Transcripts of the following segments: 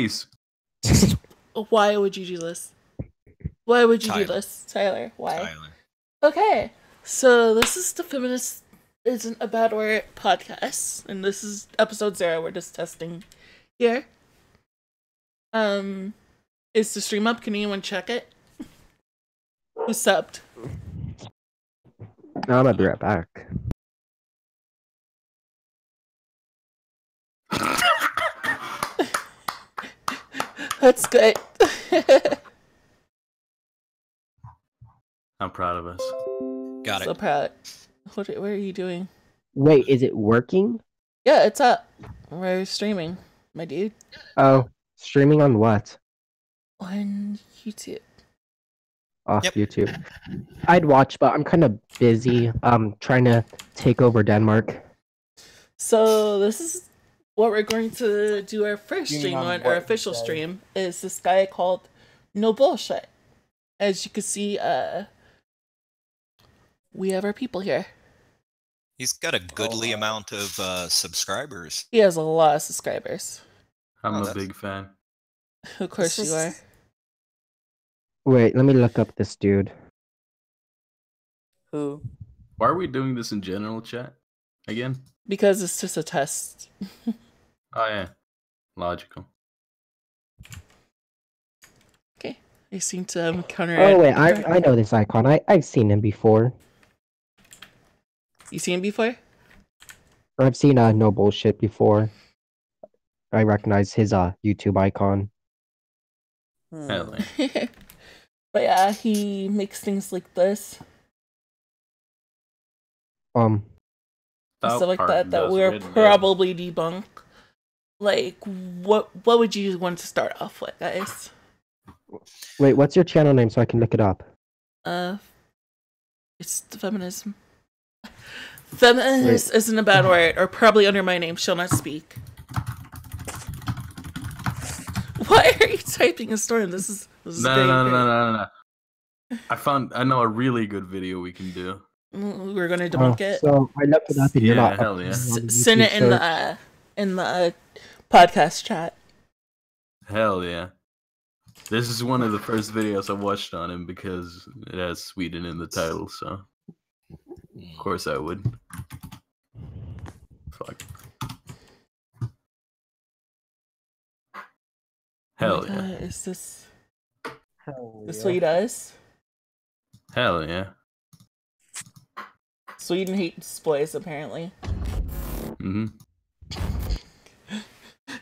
please. Why would you do this? Why would you do this, Tyler? Why? Tyler. Okay, so this is the Feminist Isn't a Bad Word podcast, and this is episode 0. We're just testing here. Is the stream up? Can anyone check it? Who subbed? No, I'm gonna be right back. That's good. I'm proud of us. Got it. So proud. What are you doing? Wait, is it working? Yeah, it's up. We're streaming, my dude. Oh, streaming on what? On YouTube. Off Yep. YouTube. I'd watch, but I'm kind of busy. Trying to take over Denmark. So this is what we're going to do our first stream on, our official stream, is this guy called No Bullshit. As you can see, we have our people here. He's got a goodly amount of subscribers. He has a lot of subscribers. I'm a big fan. Of course you are. Wait, let me look up this dude. Who? Why are we doing this in general chat again? Because it's just a test. Oh yeah, logical. Okay, they seem to counter. Oh wait, I know this icon. I've seen him before. You seen him before? Or I've seen No Bullshit before. I recognize his YouTube icon. Hell yeah. But yeah, he makes things like this. Um, Stuff like that we're probably debunk. Like, what would you want to start off with, guys? wait, what's your channel name so I can look it up? It's the feminism. Feminist isn't a bad word, or probably under my name, shall not speak. Why are you typing a storm? This is No. I know a really good video we can do. We're gonna debunk it. So I looked it up and you're not hell yeah. Send it in the podcast chat. Hell yeah. This is one of the first videos I watched on him because it has Sweden in the title, so of course I would. Fuck. Hell yeah. Is this Hell this what he does? Hell yeah. Sweden hates boys, apparently. Mm-hmm.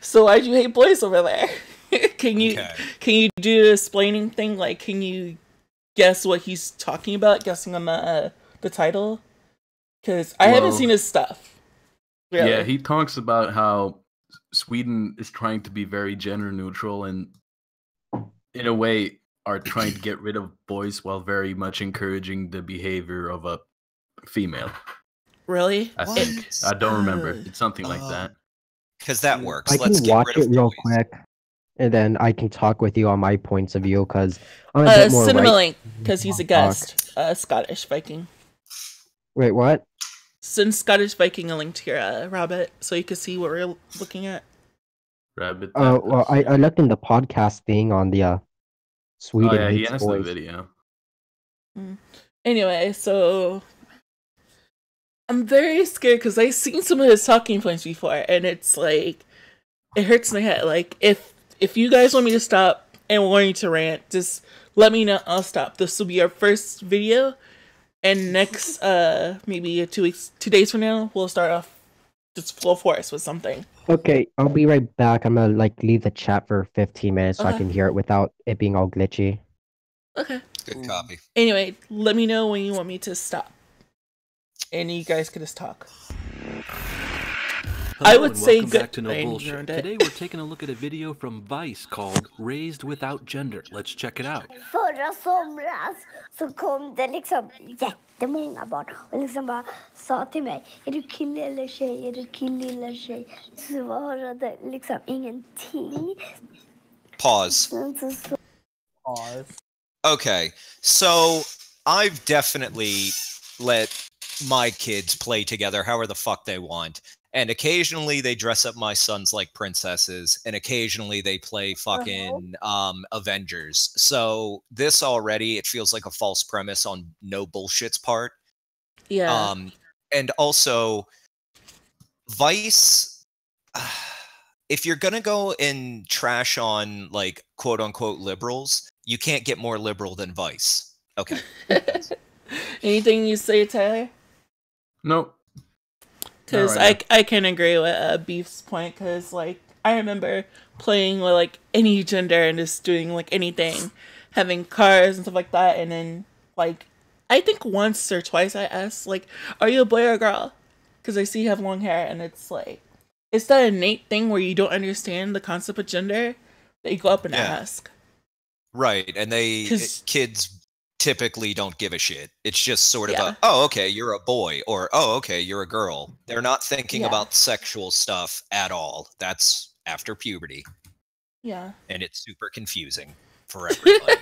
So why'd you hate boys over there? Can you do the explaining thing? Like, can you guess what he's talking about? Guessing on the title? Because I haven't seen his stuff. Really. Yeah, he talks about how Sweden is trying to be very gender neutral and, in a way, are trying to get rid of boys while very much encouraging the behavior of a female. Really? I think. I don't remember. It's something like that. Because that works. I Let's can get watch rid it of real boys. quick, and then I can talk with you on my points of view, because I'm a bit more Send him a right. link, because he's a guest. Scottish Viking. Wait, what? Send Scottish Viking a link to your Rabbit, so you can see what we're looking at. Rabbit. Well, I looked in the podcast thing on the Sweden. Oh yeah, he Hates has the Boys. video. Anyway, so I'm very scared because I've seen some of his talking points before, and it's like it hurts my head. Like, if you guys want me to stop and want you to rant, just let me know. I'll stop. This will be our first video, and next maybe 2 days from now, we'll start off just full force with something. Okay, I'll be right back. I'm gonna leave the chat for 15 minutes so I Okay. can hear it without it being all glitchy. Okay. Good copy. Anyway, let me know when you want me to stop, and you guys can just talk. I would say welcome good. back to No Bullshit. Today we're taking a look at a video from Vice called Raised Without Gender. Let's check it out. Förra somras så kom det liksom jättemånga barn och liksom bara sa till mig, är du kille eller tjej, är du kille eller tjej? Svarade liksom ingenting. Pause. Pause. Okay, so I've definitely let my kids play together however the fuck they want. And occasionally they dress up my sons like princesses, and occasionally they play fucking Avengers. So this already, it feels like a false premise on no bullshit's part. Yeah. And also, Vice, if you're gonna go and trash on like quote unquote liberals, you can't get more liberal than Vice. Okay. Anything you say, Tyler? Nope. Because I can agree with Beef's point, because, like, I remember playing with, like, any gender and just doing, like, anything, having cars and stuff like that, and then, like, I think once or twice I asked, like, are you a boy or a girl? Because I see you have long hair, and it's, like, it's that innate thing where you don't understand the concept of gender that you go up and ask. Right, and kids typically don't give a shit. It's just sort of a, oh, okay, you're a boy, or oh, okay, you're a girl. They're not thinking about sexual stuff at all. That's after puberty. Yeah. And it's super confusing for everybody.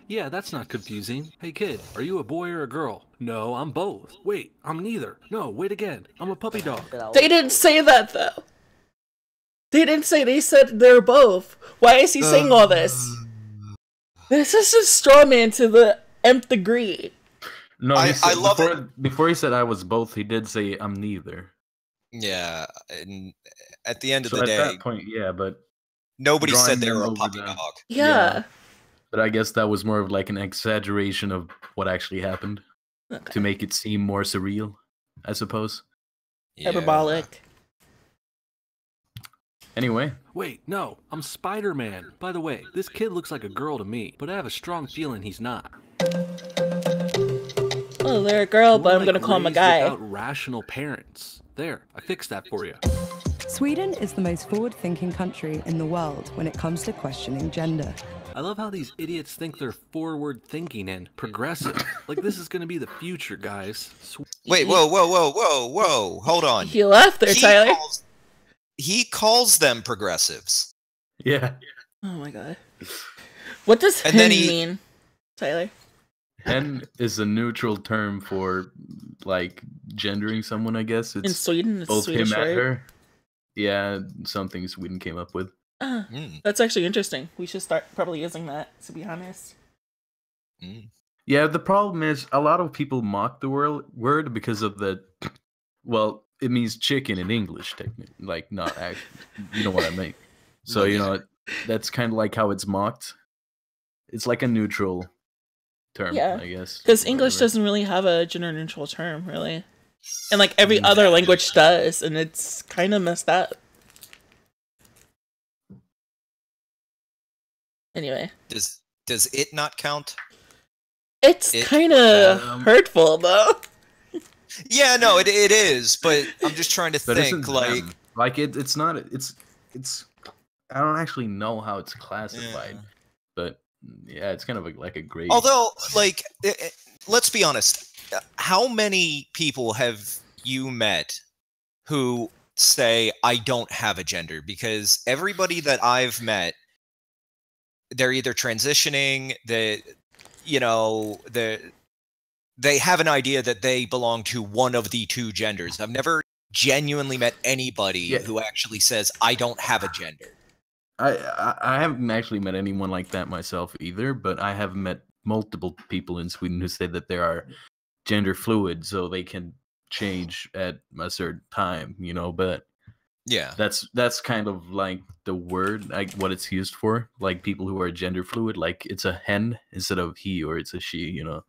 Yeah, that's not confusing. Hey kid, are you a boy or a girl? No, I'm both. Wait, I'm neither. No, wait again. I'm a puppy dog. They didn't say that, though. They didn't say, they said they're both. Why is he saying all this? This is a straw man to the nth degree. No, I love it. Before he said I was both, he did say I'm neither. Yeah, and at the end of the at day, that point, but nobody said they were a puppy dog. Yeah. But I guess that was more of like an exaggeration of what actually happened to make it seem more surreal, I suppose. Hyperbolic. Anyway. Wait, no, I'm Spider-Man. By the way, this kid looks like a girl to me, but I have a strong feeling he's not. Oh, they're a girl, but I'm gonna call him a guy. Without rational parents. There, I fixed that for you. Sweden is the most forward-thinking country in the world when it comes to questioning gender. I love how these idiots think they're forward-thinking and progressive. Like this is gonna be the future, guys. Wait, whoa, hold on. He left there, Tyler. He calls them progressives. Yeah. Oh my god. What does hen mean, Tyler? Hen is a neutral term for, like, gendering someone, I guess. It's in Sweden, it's both Swedish, him and right? her. Yeah, something Sweden came up with. That's actually interesting. We should start probably using that, to be honest. Yeah, the problem is a lot of people mock the word because of the... Well, it means chicken in English, technically. Like, not actually... You know what I mean. So, you know, that's kind of like how it's mocked. It's like a neutral term, I guess. Because English doesn't really have a gender-neutral term, really. And, like, every other language does, and it's kind of messed up. Anyway. Does it not count? It's kind of hurtful, though. Yeah, no, it is, but I'm just trying to think, like it's not, it's I don't actually know how it's classified, but yeah, it's kind of like a grade. Although, like, let's be honest, how many people have you met who say, I don't have a gender? Because everybody that I've met, they're either transitioning, they have an idea that they belong to one of the two genders. I've never genuinely met anybody who actually says, I don't have a gender. I haven't actually met anyone like that myself either, but I have met multiple people in Sweden who say that they are gender fluid, so they can change at a certain time, you know, but yeah, that's kind of like the word, like what it's used for, like people who are gender fluid, like it's a hen instead of he, or it's a she, you know.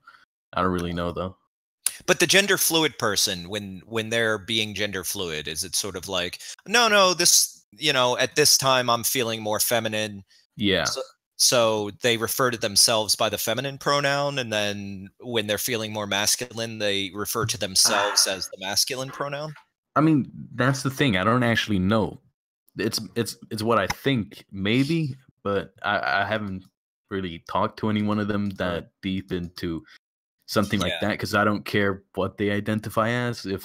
I don't really know though. But the gender fluid person, when they're being gender fluid, is it sort of like, no, this, you know, at this time I'm feeling more feminine. Yeah. So they refer to themselves by the feminine pronoun, and then when they're feeling more masculine, they refer to themselves as the masculine pronoun. I mean, that's the thing. I don't actually know. It's what I think, maybe, but I haven't really talked to any one of them that deep into something like that, because I don't care what they identify as. If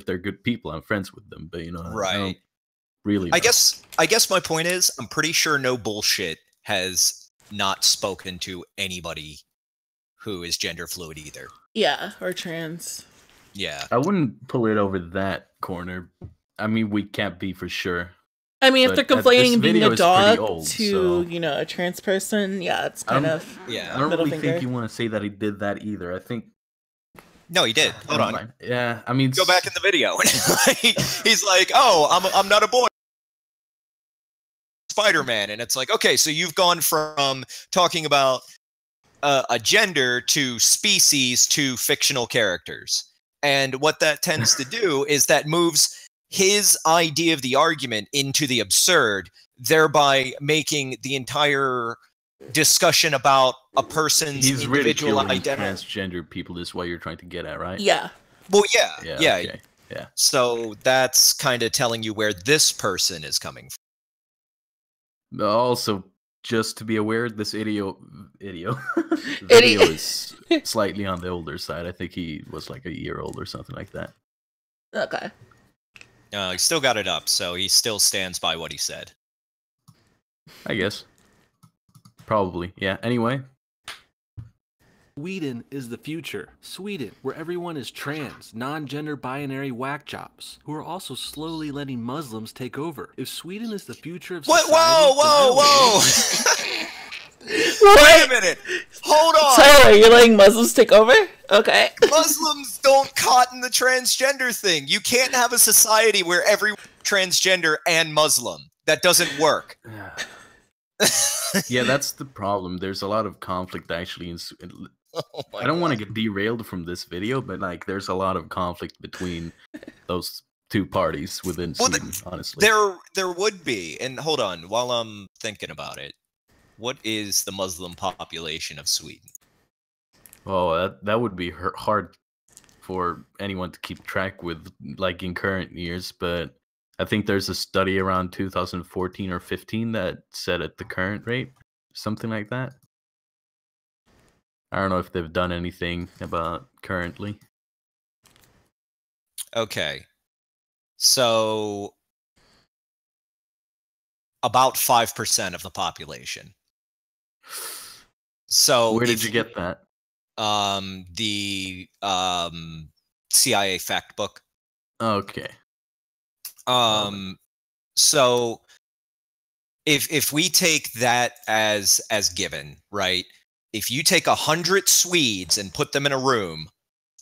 they're good people, I'm friends with them. But you know, right? I don't really. I guess my point is, I'm pretty sure No Bullshit has not spoken to anybody who is gender fluid either. Yeah, or trans. Yeah. I wouldn't pull it over that corner. I mean, we can't be for sure. I mean, if But they're this complaining being video a is pretty dog old, to, so- you know, a trans person, yeah, it's kind of Yeah. I don't middle really finger. think you want to say that he did that either. I think. No, he did. Hold on. Mind. Yeah, I mean, Go back in the video. He's like, "Oh, I'm not a boy." Spider-Man, and it's like, okay, so you've gone from talking about a gender to species to fictional characters, and what that tends to do is that moves his idea of the argument into the absurd, thereby making the entire discussion about a person's he's individual ridiculing identity. transgender people. Is what you're trying to get at, right? Yeah. Well, yeah. Okay. Yeah. So that's kind of telling you where this person is coming from. But also, just to be aware, this video is slightly on the older side. I think he was like a year old or something like that. Okay. He still got it up, so he still stands by what he said. I guess. Probably. Yeah. Anyway. Sweden is the future. Sweden, where everyone is trans, non-gender binary whack jobs, who are also slowly letting Muslims take over. If Sweden is the future of What? society... Whoa! What? Wait a minute! Hold on! Tyler, you're letting Muslims take over? Okay. Muslims don't cotton the transgender thing. You can't have a society where everyone's transgender and Muslim. That doesn't work. Yeah, that's the problem. There's a lot of conflict actually. Oh my I don't want to God. get derailed from this video, but like, there's a lot of conflict between those two parties within Sweden. Honestly, There would be. And hold on, while I'm thinking about it, what is the Muslim population of Sweden? oh, that would be hard for anyone to keep track with, like in current years. But I think there's a study around 2014 or 15 that said at the current rate, something like that. I don't know if they've done anything about currently. Okay. So about 5% of the population. So Where did if you get that? The CIA fact book. Okay. So if we take that as given, right? If you take 100 Swedes and put them in a room,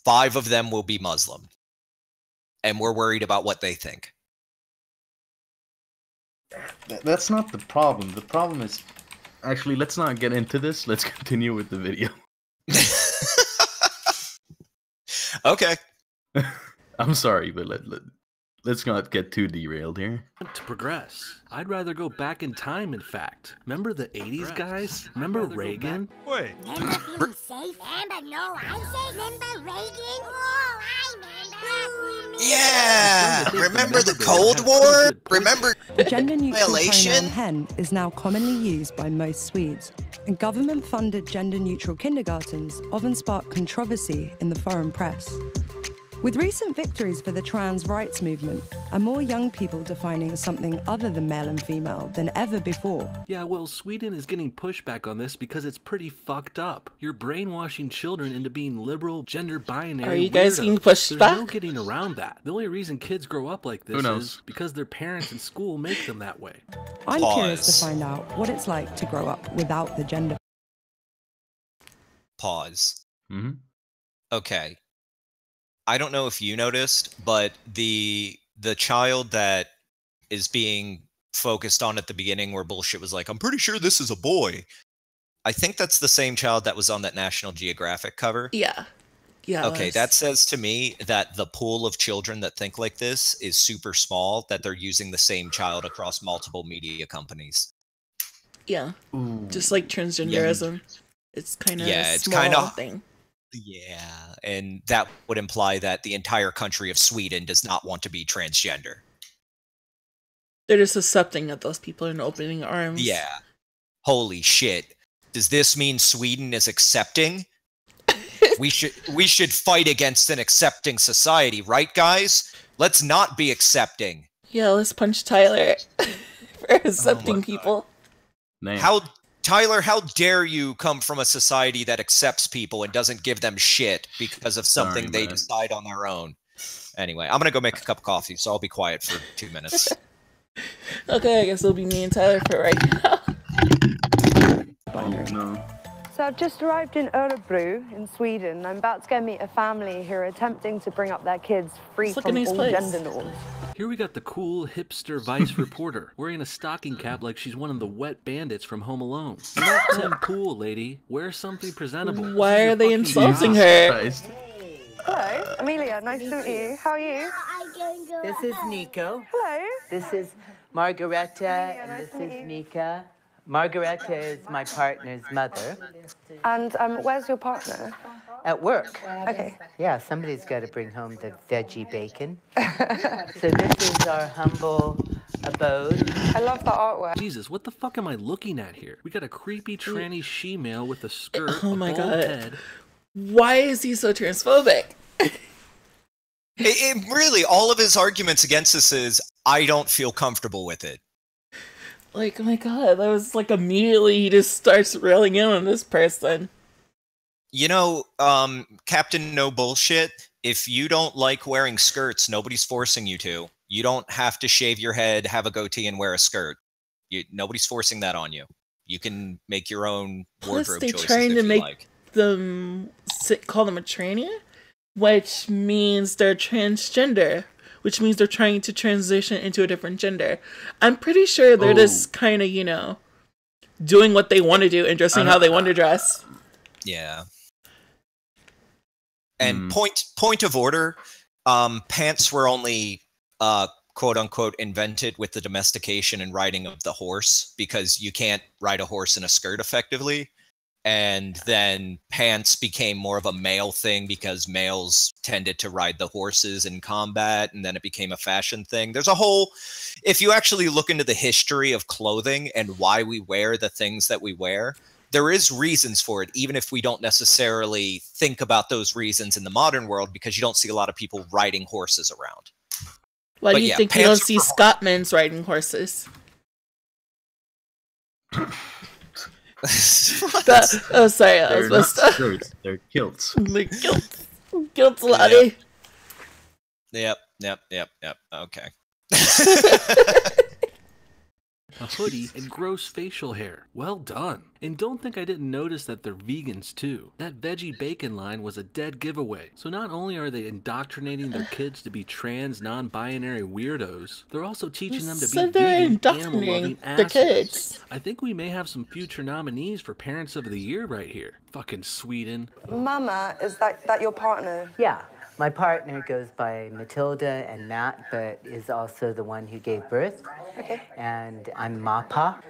5 of them will be Muslim. And we're worried about what they think. That's not the problem. The problem is, actually, let's not get into this. Let's continue with the video. Okay. I'm sorry, but let's not get too derailed here. To progress. I'd rather go back in time, in fact. Remember the 80s, guys? Remember Reagan? Wait. Remember feeling safe? Remember no I'm safe? Remember Reagan? Oh, I remember. Yeah! Remember the Cold War? Remember The gender-neutral violation? pronoun hen is now commonly used by most Swedes, and government-funded gender-neutral kindergartens often spark controversy in the foreign press. With recent victories for the trans rights movement, and more young people defining something other than male and female than ever before, Yeah, well, Sweden is getting pushback on this because it's pretty fucked up. You're brainwashing children into being liberal, gender binary. Are you guys weirdos. getting pushed There's back? no getting around that. The only reason kids grow up like this knows? is because their parents in school make them that way. I'm curious Pause. to find out what it's like to grow up without the gender. Pause. Mm-hmm. Okay. I don't know if you noticed, but the child that is being focused on at the beginning where bullshit was like, I'm pretty sure this is a boy. I think that's the same child that was on that National Geographic cover. Yeah. Yeah. it Okay, was. that says to me that the pool of children that think like this is super small, that they're using the same child across multiple media companies. Yeah. Ooh. Just like transgenderism. It's kind of Yeah, a it's small kinda- thing. Yeah, and that would imply that the entire country of Sweden does not want to be transgender. They're just accepting of those people and opening arms. Yeah. Holy shit. Does this mean Sweden is accepting? we should fight against an accepting society, right guys? Let's not be accepting. Yeah, let's punch Tyler for accepting my people. Man. How Tyler, how dare you come from a society that accepts people and doesn't give them shit because of something Sorry, they man. decide on their own? Anyway, I'm gonna go make a cup of coffee, so I'll be quiet for 2 minutes. Okay, I guess it'll be me and Tyler for right now. Oh, no. So I've just arrived in Örebro in Sweden. I'm about to go meet a family who are attempting to bring up their kids free Let's look at from these all plays. gender norms. Here we got the cool hipster Vice reporter wearing a stocking cap like she's one of the wet bandits from Home Alone. You're not Tim Pool, lady. Wear something presentable. This Why is your are they fucking insulting job. her? Christ. Hello, Amelia. Nice to meet you. How are you? This is Nico. Hello. This is Margareta, and nice this to meet is you. Mika. Margareta is my partner's mother. And where's your partner? At work. Okay. Yeah, somebody's got to bring home the veggie bacon. So this is our humble abode. I love the artwork. Jesus, what the fuck am I looking at here? We got a creepy tranny she-male with a skirt, Oh a my bald God. head. Why is he so transphobic? It really, all of his arguments against this is, I don't feel comfortable with it. Like, oh my God, that was like immediately he just starts railing in on this person. You know, Captain No Bullshit, if you don't like wearing skirts, nobody's forcing you to. You don't have to shave your head, have a goatee, and wear a skirt. Nobody's forcing that on you. You can make your own Plus, wardrobe they choices trying if to you make like. them call them a tranny, which means they're transgender, which means they're trying to transition into a different gender. I'm pretty sure they're just kind of, doing what they want to do and dressing how they want to dress. Yeah. And point of order, pants were only quote unquote invented with the domestication and riding of the horse, because you can't ride a horse in a skirt effectively. And then pants became more of a male thing because males tended to ride the horses in combat, and then it became a fashion thing. There's a whole, if you actually look into the history of clothing and why we wear the things that we wear, there is reasons for it, even if we don't necessarily think about those reasons in the modern world, because you don't see a lot of people riding horses around. Why But do you yeah, think you don't pants are see for Scotsmans riding horses? Oh, sorry, I They're was not supposed to. skirts, they're kilts. The guilt laddie. Yep. Okay. A hoodie, and gross facial hair. Well done. And don't think I didn't notice that they're vegans too. That veggie bacon line was a dead giveaway. So not only are they indoctrinating their kids to be trans, non-binary weirdos, they're also teaching them to be So they're vegan, indoctrinating animal-loving the assholes. kids. I think we may have some future nominees for Parents of the Year right here. Fucking Sweden. Mama, is that your partner? Yeah, my partner goes by Matilda and Matt, but is also the one who gave birth. Okay. And I'm Mappa.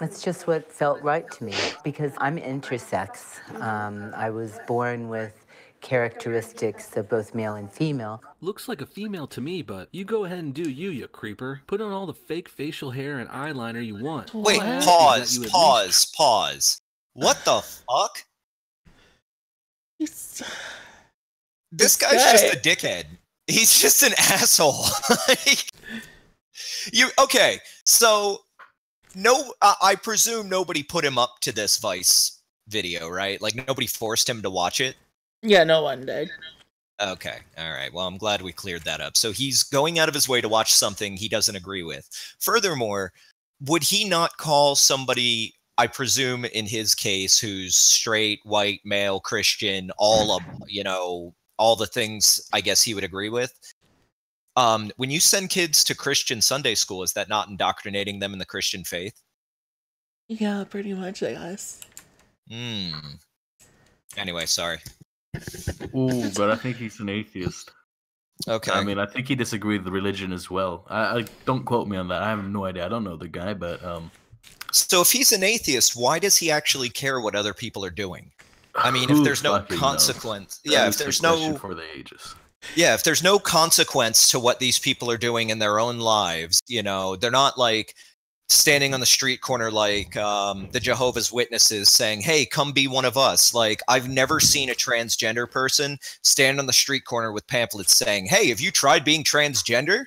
It's just what felt right to me, because I'm intersex. I was born with characteristics of both male and female. Looks like a female to me, but you go ahead and do you, you creeper. Put on all the fake facial hair and eyeliner you want. Wait, What? pause. What the fuck? This This guy's guy. just a dickhead. He's just an asshole. Okay, so I presume nobody put him up to this Vice video, right? Like nobody forced him to watch it. Yeah, no one did. Okay, all right. Well, I'm glad we cleared that up. So he's going out of his way to watch something he doesn't agree with. Furthermore, would he not call somebody, I presume in his case, who's straight, white, male, Christian, all of, all the things I guess he would agree with? When you send kids to Christian Sunday school, is that not indoctrinating them in the Christian faith? Yeah, pretty much, I guess. Anyway, sorry. Ooh, but I think he's an atheist. Okay. I mean, I think he disagreed with religion as well. I don't quote me on that. I have no idea. I don't know the guy, but So if he's an atheist, why does he actually care what other people are doing? I mean, if who there's no fucking consequence, knows? yeah, That if is the there's question no for the ages. Yeah, if there's no consequence to what these people are doing in their own lives, they're not like standing on the street corner like the Jehovah's Witnesses saying, hey, come be one of us. Like, I've never seen a transgender person stand on the street corner with pamphlets saying, hey, have you tried being transgender?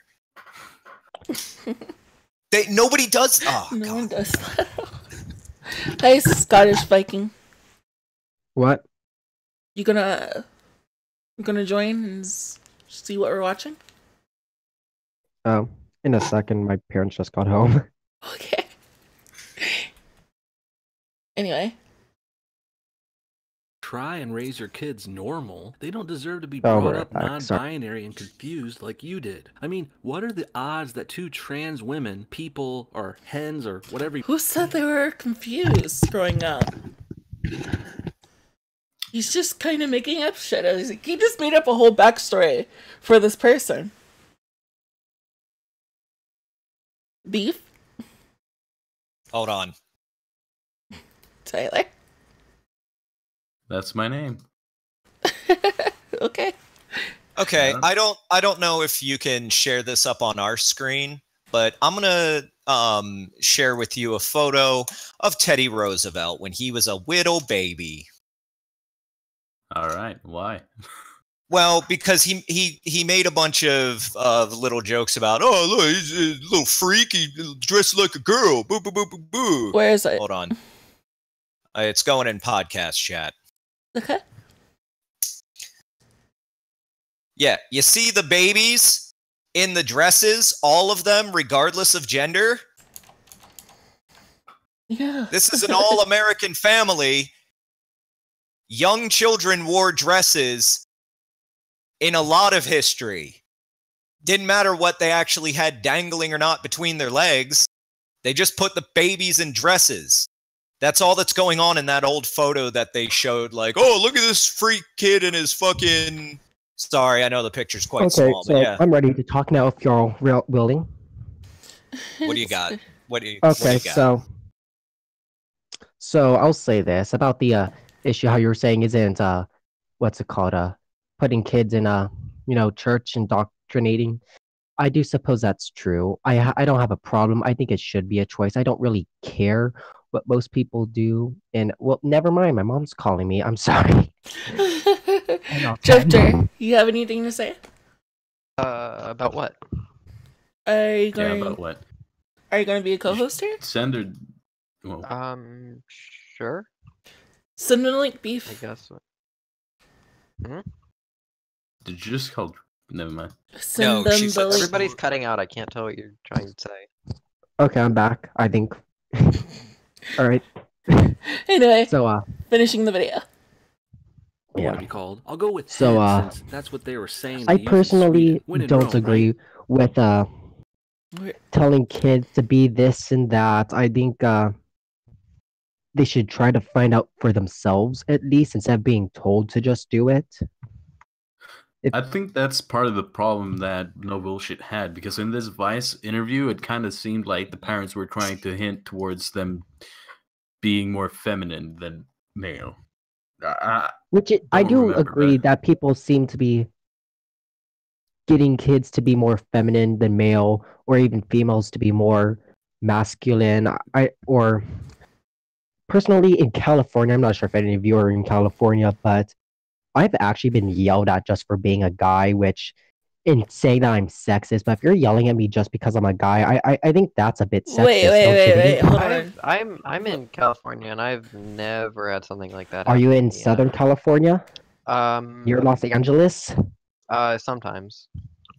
Nobody does. Oh, No one God. does that. Hi, Scottish Viking. What? You gonna join and see what we're watching? Oh, in a second. My parents just got home. Okay. Anyway. Try and raise your kids normal. They don't deserve to be Oh, brought we're up back. Sorry. non-binary and confused like you did. I mean, what are the odds that 2 trans women, people, or hens, or whatever... Who said they were confused growing up? He's just kind of making up shit. He just made up a whole backstory for this person. Beef? Hold on. Tyler? That's my name. Okay. Okay, Yeah. I don't know if you can share this up on our screen, but I'm gonna share with you a photo of Teddy Roosevelt when he was a little baby. All right. Why? Well, because he made a bunch of little jokes about, oh look, he's a little freak, he dressed like a girl. Boo boo boo boo boo. Where is it? Hold on. It's going in podcast chat. Okay. Yeah, you see the babies in the dresses, all of them, regardless of gender? Yeah. This is an all-American family. Young children wore dresses in a lot of history. Didn't matter what they actually had dangling or not between their legs. They just put the babies in dresses. That's all that's going on in that old photo that they showed, like, oh, look at this freak kid and his fucking... Sorry, I know the picture's quite small, so but yeah. I'm ready to talk now if you're all willing. What do you got? What do you Okay, got? so I'll say this about the issue how you were saying isn't what's it called putting kids in church indoctrinating. I do suppose that's true. I don't have a problem. I think it should be a choice. I don't really care what most people do. And well, never mind. My mom's calling me. I'm sorry. Drifter, you have anything to say? About what? Are you Yeah, going? about what? Are you going to be a co-host here? Send her. Well, Sure. Send them link, Beef. I guess. did you just call? Never mind. Send No, them she the said link. Everybody's cutting out. I can't tell what you're trying to say. Okay, I'm back. I think. All right. Anyway, So finishing the video. want yeah. to be called. I'll go with So, hens, since that's what they were saying. I they use in personally Sweden. When in don't Rome, agree right? with telling kids to be this and that. I think they should try to find out for themselves at least instead of being told to just do it. I think that's part of the problem that No Bullshit had, because in this Vice interview, it kind of seemed like the parents were trying to hint towards them being more feminine than male. Which I don't do remember, agree but- that people seem to be getting kids to be more feminine than male, or even females to be more masculine. Or personally in California, I'm not sure if any of you are in California, but I've actually been yelled at just for being a guy, which in saying that I'm sexist, but if you're yelling at me just because I'm a guy, I think that's a bit sexist. Wait, hold on. I'm in California and I've never had something like that. Are you happen in to me, Southern California? Near Los Angeles? Sometimes.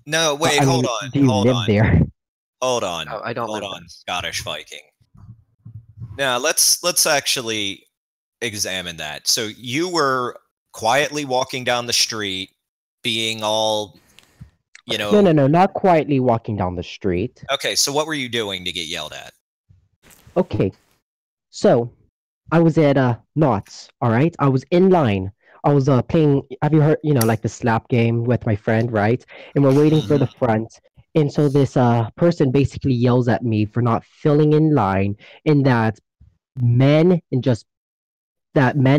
No, wait, I hold mean, on. do you hold live on. there? Hold on. I don't Hold live on, there. Scottish Viking. Now let's actually examine that. So you were quietly walking down the street, being all, No, not quietly walking down the street. Okay, so what were you doing to get yelled at? Okay, so I was at Knott's, alright? I was in line. I was playing, have you heard, like the slap game with my friend, right? And we're waiting for the front. And so this person basically yells at me for not filling in line, and that men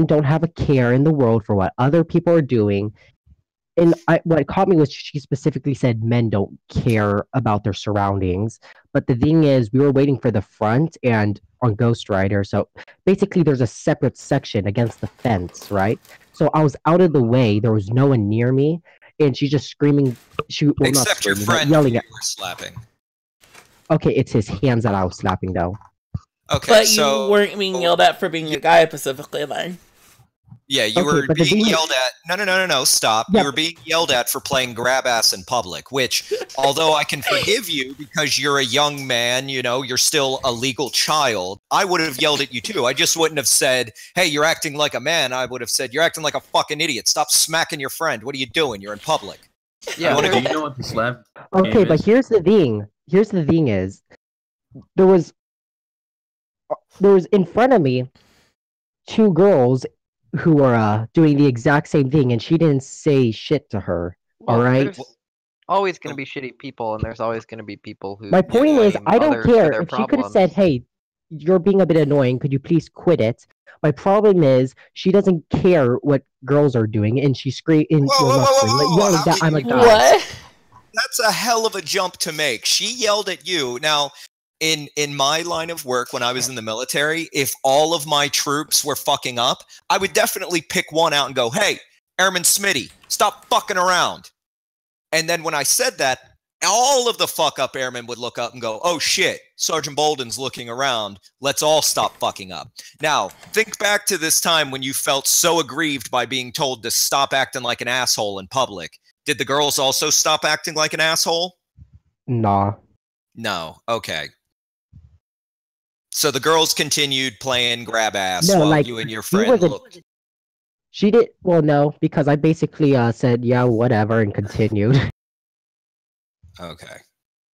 don't have a care in the world for what other people are doing. And what caught me was she specifically said men don't care about their surroundings. But the thing is, we were waiting for the front and on Ghost Rider. So basically, there's a separate section against the fence, right? So I was out of the way. There was no one near me. And she's just screaming. Not Except your screaming, but friend yelling who at. you were slapping. Okay, it's his hands that I was slapping, though. Okay, But so you weren't being yelled at for being a guy specifically then. yeah, you Okay, were but the being thing is- yelled at. No, stop. Yeah. You were being yelled at for playing grab ass in public, which, although I can forgive you because you're a young man, you know, you're still a legal child, I would have yelled at you too. I just wouldn't have said, hey, you're acting like a man. I would have said, you're acting like a fucking idiot. Stop smacking your friend. What are you doing? You're in public. Yeah, You wanna Do go- you know what the slap Okay, game but is? here's the thing. Here's the thing is, there was in front of me 2 girls who were doing the exact same thing, and she didn't say shit to her. well, all right. there's always going to be shitty people, and there's always going to be people who My point is, blame I don't others for care their if she could have said, problems. "Hey, you're being a bit annoying. Could you please quit it?" My problem is she doesn't care what girls are doing, and she's screaming. Whoa, Well, whoa, not whoa, screaming, whoa, like, yelling whoa, that I'm a guy. What? That's a hell of a jump to make. She yelled at you. Now, in my line of work when I was in the military, if all of my troops were fucking up, I would definitely pick one out and go, hey, Airman Smitty, stop fucking around. And then when I said that, all of the fuck up airmen would look up and go, oh shit, Sergeant Bolden's looking around. Let's all stop fucking up. Now, think back to this time when you felt so aggrieved by being told to stop acting like an asshole in public. Did the girls also stop acting like an asshole? Nah. No. Okay. So the girls continued playing grab ass No, while like, you and your she friend wasn't- looked. She did. Well, no, because I basically said, "Yeah, whatever," and continued. Okay.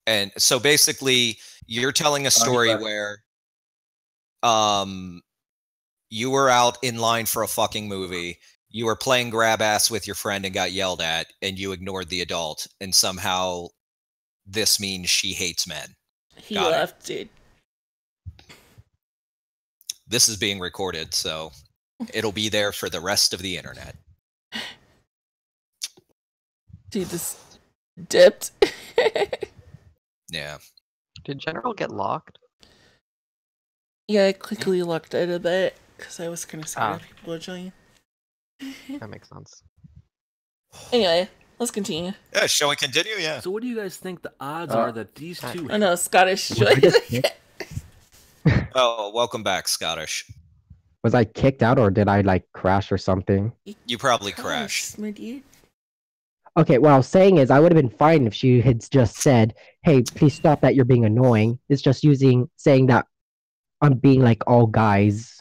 And so basically, you're telling a story where you were out in line for a fucking movie. You were playing grab ass with your friend and got yelled at, and you ignored the adult, and somehow this means she hates men. He Got it. left, dude. This is being recorded, so it'll be there for the rest of the internet. Dude just dipped. Yeah. Did General get locked? Yeah, I quickly looked out of it because I was kind of scared Ah. of people to join. That makes sense. Anyway, let's continue. Yeah, shall we continue? Yeah. So what do you guys think the odds are that these two... I know, Scottish Was I joined. just kicked? Oh, welcome back, Scottish. Was I kicked out, or did I like crash or something? You probably Gosh, crashed. my dude. Okay, what I was saying is I would have been fine if she had just said, "Hey, please stop that. You're being annoying." It's just saying that I'm being like all guys.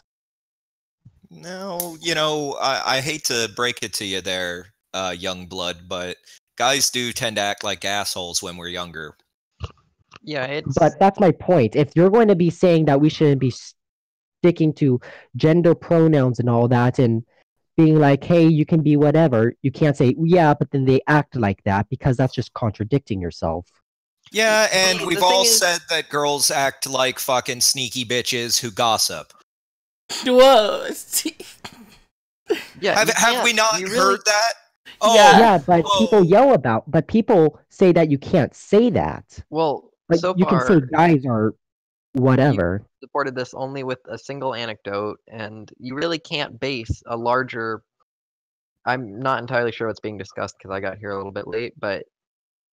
No, you know, I hate to break it to you there, young blood, but guys do tend to act like assholes when we're younger. Yeah, it's... But that's my point. If you're going to be saying that we shouldn't be sticking to gender pronouns and all that, and being like, "Hey, you can be whatever," you can't say, "Yeah," but then they act like that, because that's just contradicting yourself. Yeah, and The we've thing all is- said that girls act like fucking sneaky bitches who gossip. Whoa. Yeah, Have you we can't- not you heard really- that? Oh, Yeah. Yeah, but whoa. people yell about. But people say that you can't say that. Well, Like, so you far, can say guys are whatever. supported this only with a single anecdote, and you really can't base a larger... I'm not entirely sure what's being discussed because I got here a little bit late, but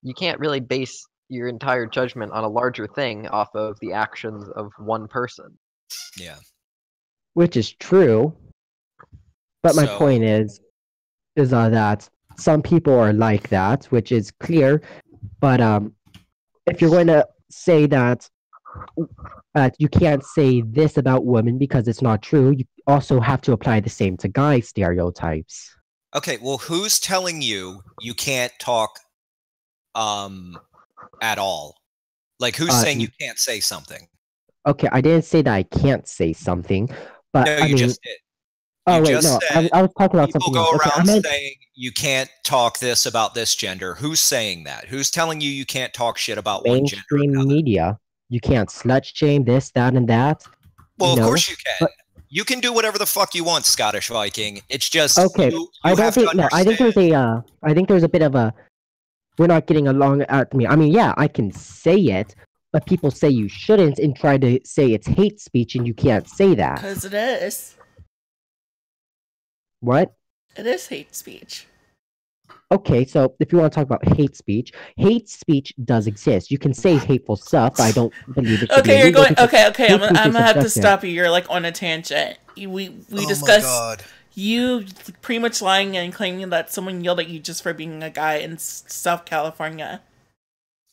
you can't really base your entire judgment on a larger thing off of the actions of one person. Yeah. Which is true. But my So- point is that some people are like that, which is clear. But if you're going to say that you can't say this about women because it's not true, you also have to apply the same to guy stereotypes. Okay, well, who's telling you you can't talk at all? Like, who's saying you can't say something? Okay, I didn't say that I can't say something, but No, I you mean, just did. oh you wait, just no, said I was talking about People something go else. Okay, I around meant, saying you can't talk this about this gender. Who's saying that? Who's telling you you can't talk shit about one gender? or mainstream another? media. You can't slut shame this, that, and that. Well, of know, course you can. but- You can do whatever the fuck you want, Scottish Viking. It's just Okay, you I don't have to think no. I think understand- there's a bit of a. We're not getting along at me. I mean, yeah, I can say it, but people say you shouldn't and try to say it's hate speech, and you can't say that. Because it is. What? It is hate speech. Okay, so if you want to talk about hate speech does exist. You can say hateful stuff. I don't believe it should be Okay, you're illegal going. because Okay. hate speech I'm is gonna have to subjective. stop you. You're like on a tangent. We Oh my discussed god. you pretty much lying and claiming that someone yelled at you just for being a guy in South California.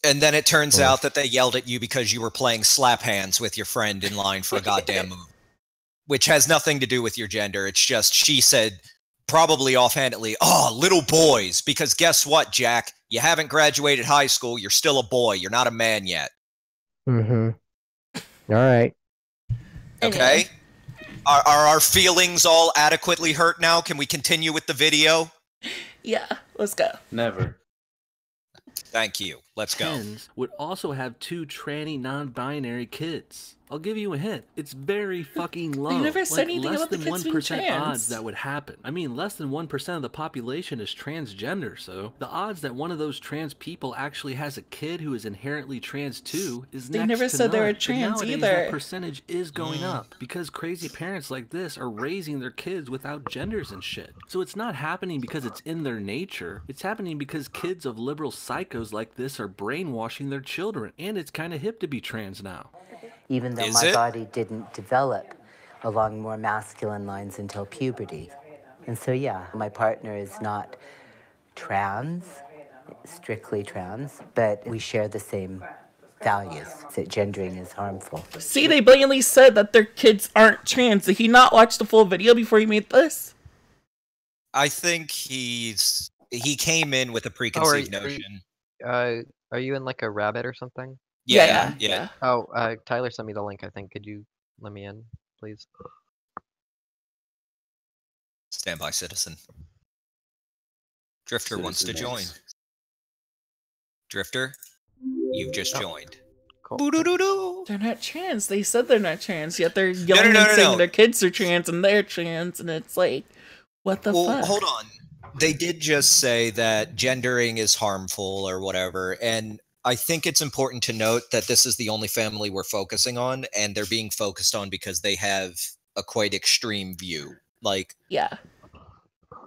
And then it turns Oh. out that they yelled at you because you were playing slap hands with your friend in line for a goddamn movie. Which has nothing to do with your gender. It's just she said, probably offhandedly, "Oh, little boys." Because guess what, Jack? You haven't graduated high school. You're still a boy. You're not a man yet. Mm-hmm. All right. Okay? Are our feelings all adequately hurt now? Can we continue with the video? Yeah, let's go. Never. Thank you. Let's go. Tens would also have 2 tranny non-binary kids. I'll give you a hint. It's very fucking low. never said anything less about the than kids being 1% trans. odds that would happen. I mean, less than 1% of the population is transgender, so the odds that one of those trans people actually has a kid who is inherently trans too is They next never to said they were none. But trans nowadays, either. that percentage is going up because crazy parents like this are raising their kids without genders and shit. So it's not happening because it's in their nature. It's happening because kids of liberal psychos like this are brainwashing their children, and it's kind of hip to be trans now. Even though Is my it? body didn't develop along more masculine lines until puberty. And so, yeah, my partner is not trans, strictly trans, but we share the same values, that gendering is harmful. See, they blatantly said that their kids aren't trans. Did he not watch the full video before he made this? I think he came in with a preconceived notion. Are you in like a rabbit or something? Yeah. Oh, Tyler sent me the link, I think. Could you let me in, please? Stand by, citizen. Drifter wants to join. Drifter, you've just joined. Cool. Boo-doo-doo-doo. They're not trans. They said they're not trans, yet they're yelling and saying their kids are trans and they're trans, and it's like, what the fuck? Hold on. They did just say that gendering is harmful or whatever, and I think it's important to note that this is the only family we're focusing on, and they're being focused on because they have a quite extreme view. Like, yeah,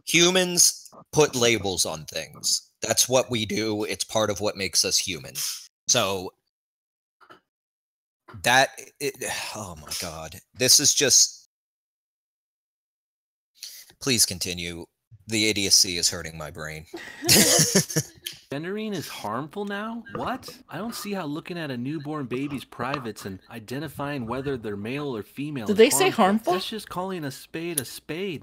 humans put labels on things. That's what we do. It's part of what makes us human. So oh my god. This is just... Please continue. The idiocy is hurting my brain. Gendering is harmful now? What? I don't see how looking at a newborn baby's privates and identifying whether they're male or female Did is they say harmful? That's just calling a spade,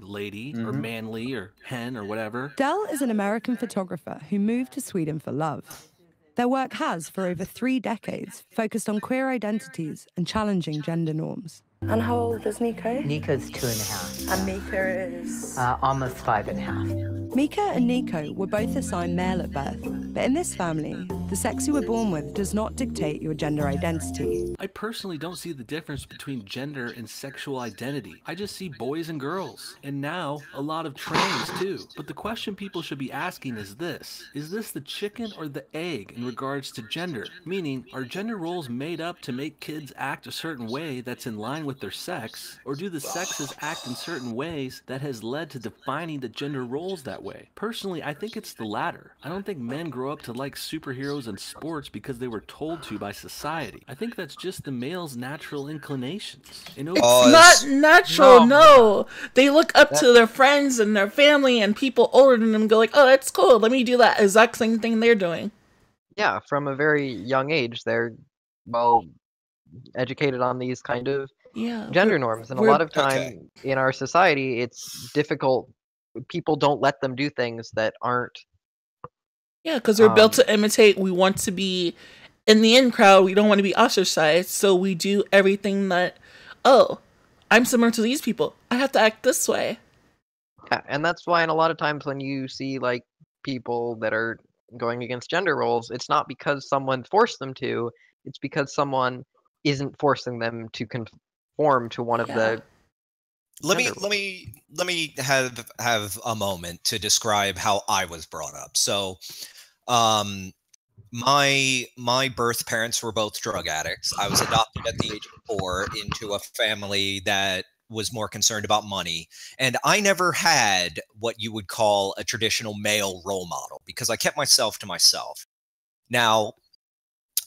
lady, or manly, or hen, or whatever. Dell is an American photographer who moved to Sweden for love. Their work has, for over 3 decades, focused on queer identities and challenging gender norms. And how old is Nico? Nico's 2.5. And Mika is... Almost 5.5. Mika and Nico were both assigned male at birth, but in this family, the sex you were born with does not dictate your gender identity. I personally don't see the difference between gender and sexual identity. I just see boys and girls, and now a lot of trans too. But the question people should be asking is this the chicken or the egg in regards to gender? Meaning, are gender roles made up to make kids act a certain way that's in line with their sex, or do the sexes act in certain ways that has led to defining the gender roles that way? Personally, I think it's the latter. I don't think men grow up to like superheroes and sports because they were told to by society. I think that's just the male's natural inclinations. It's not natural, no. They look up to their friends and their family and people older than them and go like, oh, that's cool, let me do that exact same thing they're doing. Yeah, from a very young age, they're, well, educated on these kind of gender norms. And a lot of time in our society, it's difficult. People don't let them do things that aren't... Yeah, because we're built to imitate. We want to be in the in crowd. We don't want to be ostracized. So we do everything that, oh, I'm similar to these people, I have to act this way. Yeah, and that's why in a lot of times when you see like people that are going against gender roles, it's not because someone forced them to, it's because someone isn't forcing them to conform to one of the... Let me have a moment to describe how I was brought up. So, my birth parents were both drug addicts. I was adopted at the age of 4 into a family that was more concerned about money. And I never had what you would call a traditional male role model because I kept myself to myself. Now,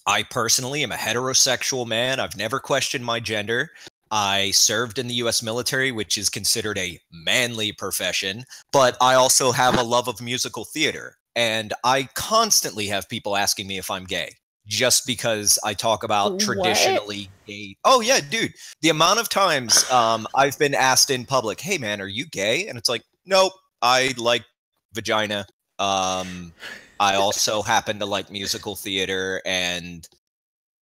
I personally am a heterosexual man. I've never questioned my gender. I served in the U.S. military, which is considered a manly profession, but I also have a love of musical theater. And I constantly have people asking me if I'm gay, just because I talk about traditionally gay. Oh, yeah, dude. The amount of times I've been asked in public, hey, man, are you gay? And it's like, nope, I like vagina. I also happen to like musical theater, and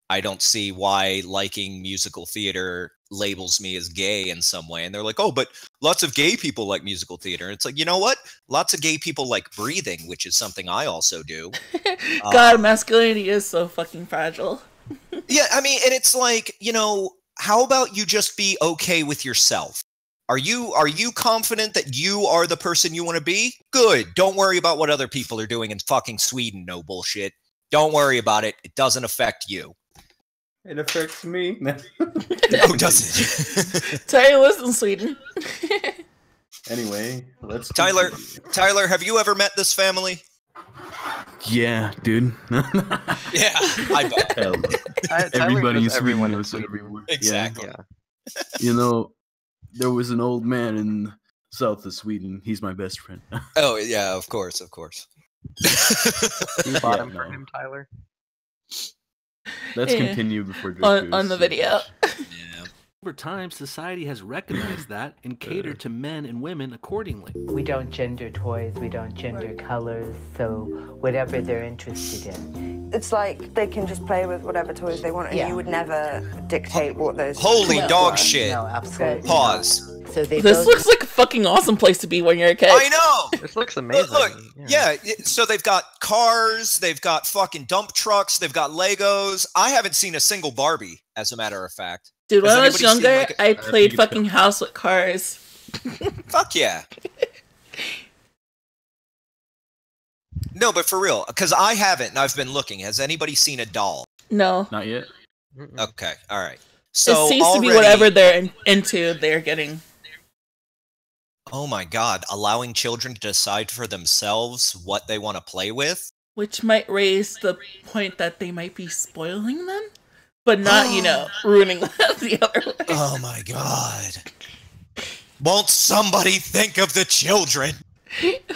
I don't see why liking musical theater labels me as gay in some way. And they're like, oh, but lots of gay people like musical theater. And it's like, you know what? Lots of gay people like breathing, which is something I also do. God, masculinity is so fucking fragile. Yeah, I mean, and it's like, you know, how about you just be okay with yourself? Are you confident that you are the person you want to be? Good. Don't worry about what other people are doing in fucking Sweden. No bullshit. Don't worry about it. It doesn't affect you. It affects me. No, does it? Tyler lives in Sweden. Anyway, let's Tyler, have you ever met this family? Yeah, dude. Yeah, I bet. Everybody in Sweden everyone in knows Sweden. everyone. Exactly. Yeah. You know, there was an old man in south of Sweden. He's my best friend. Oh, yeah, of course, of course. You bought him no. for him, Tyler? Let's Yeah. continue before Drake on the goes video. Yeah. Over time, society has recognized that and catered to men and women accordingly. We don't gender toys, we don't gender colors, so whatever they're interested in. It's like they can just play with whatever toys they want, and Yeah. you would never dictate what those. Holy toys dog were. shit. No, absolutely. Pause. not. So they This both- looks like a fucking awesome place to be when you're a kid. I know. This looks amazing. Look, yeah. So they've got cars, they've got fucking dump trucks, they've got Legos. I haven't seen a single Barbie, as a matter of fact. Dude, when Has I was anybody seen, younger, like, I played fucking House with Cars. Fuck yeah. No, but for real, because I haven't, and I've been looking. Has anybody seen a doll? No. Not yet. Okay, all right. So it seems already, to be whatever they're into, they're getting. Oh my god, allowing children to decide for themselves what they want to play with? Which might raise the point that they might be spoiling them, but not, ruining them the other way. Oh my god. Won't somebody think of the children?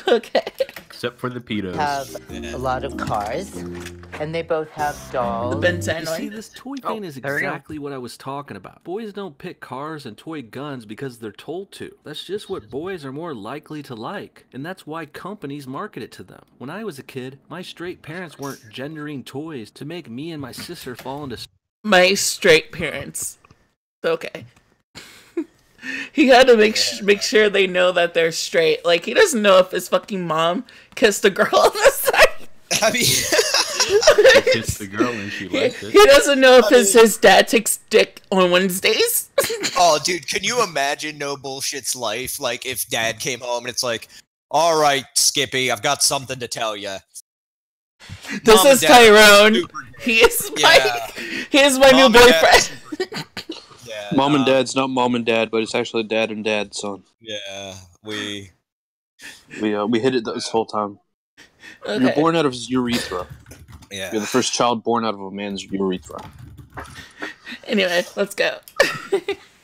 Okay. Except for the pedos. have a lot of cars, and they both have dolls. Ben You see, this toy thing is there we go. exactly what I was talking about. Boys don't pick cars and toy guns because they're told to. That's just what boys are more likely to like, and that's why companies market it to them. When I was a kid, my straight parents weren't gendering toys to make me and my sister fall into... My straight parents. Okay. He had to make sure they know that they're straight. Like, he doesn't know if his fucking mom kissed a girl on the side. I mean, He kissed the girl and she liked it. He doesn't know if his dad takes dick on Wednesdays. oh, dude, can you imagine No Bullshit's life? Like, if dad came home and it's like, all right, Skippy, I've got something to tell you. This Mom and is Dad are Tyrone. super gay. He is Yeah. my new Mom and Dad are boyfriend. super gay. Yeah, Mom and Dad's not mom and dad, but it's actually dad and dad, son. Yeah, we hid it this whole time. Okay. You're born out of his urethra. yeah. You're the first child born out of a man's urethra. Anyway, let's go.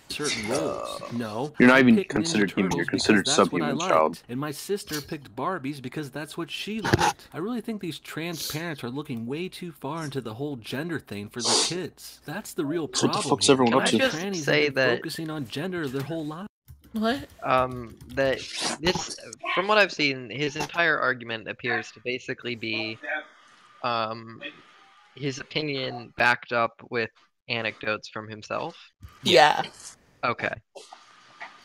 certain roles. No. You're not I even picked Ninja considered human, Turtles you're because considered that's what I subhuman, liked, child. And my sister picked Barbies because that's what she liked. I really think these trans parents are looking way too far into the whole gender thing for their kids. That's the real So what problem. the fuck's here. everyone up to? just Trannies say have been that- focusing on gender their whole life. What? That this, from what I've seen, his entire argument appears to basically be, his opinion backed up with anecdotes from himself. Yeah. Okay.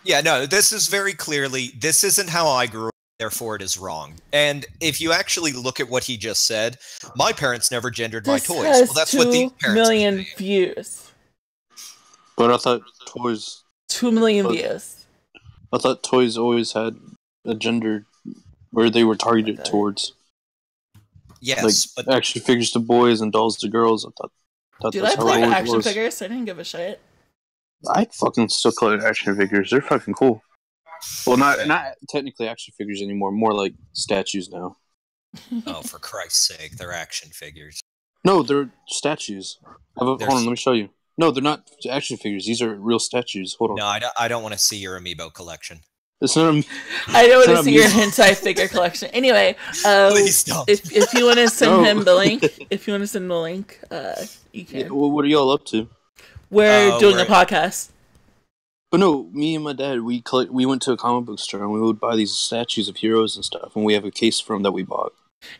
Yeah, no, this is very clearly, this isn't how I grew up, therefore it is wrong. And if you actually look at what he just said, my parents never gendered my This toys. has Well, that's what 2 these parents million views. But I thought toys. 2 million But- views. I thought toys always had a gender where they were targeted towards. Yes, like action figures to boys and dolls to girls. I thought Dude, that's I how it played always action was. figures, so I didn't give a shit. I fucking still collect action figures. They're fucking cool. Well, not technically action figures anymore. More like statues now. Oh, for Christ's sake, they're action figures. No, they're statues. Hold on, let me show you. No, they're not action figures. These are real statues. Hold on. No, I don't want to see your amiibo collection. It's not. I don't want to see your hentai figure collection. Anyway, please don't. If you want to send him the link, you can. Yeah, well, what are y'all up to? We're doing a podcast. But no, me and my dad, we went to a comic book store and we would buy these statues of heroes and stuff, and we have a case from that we bought.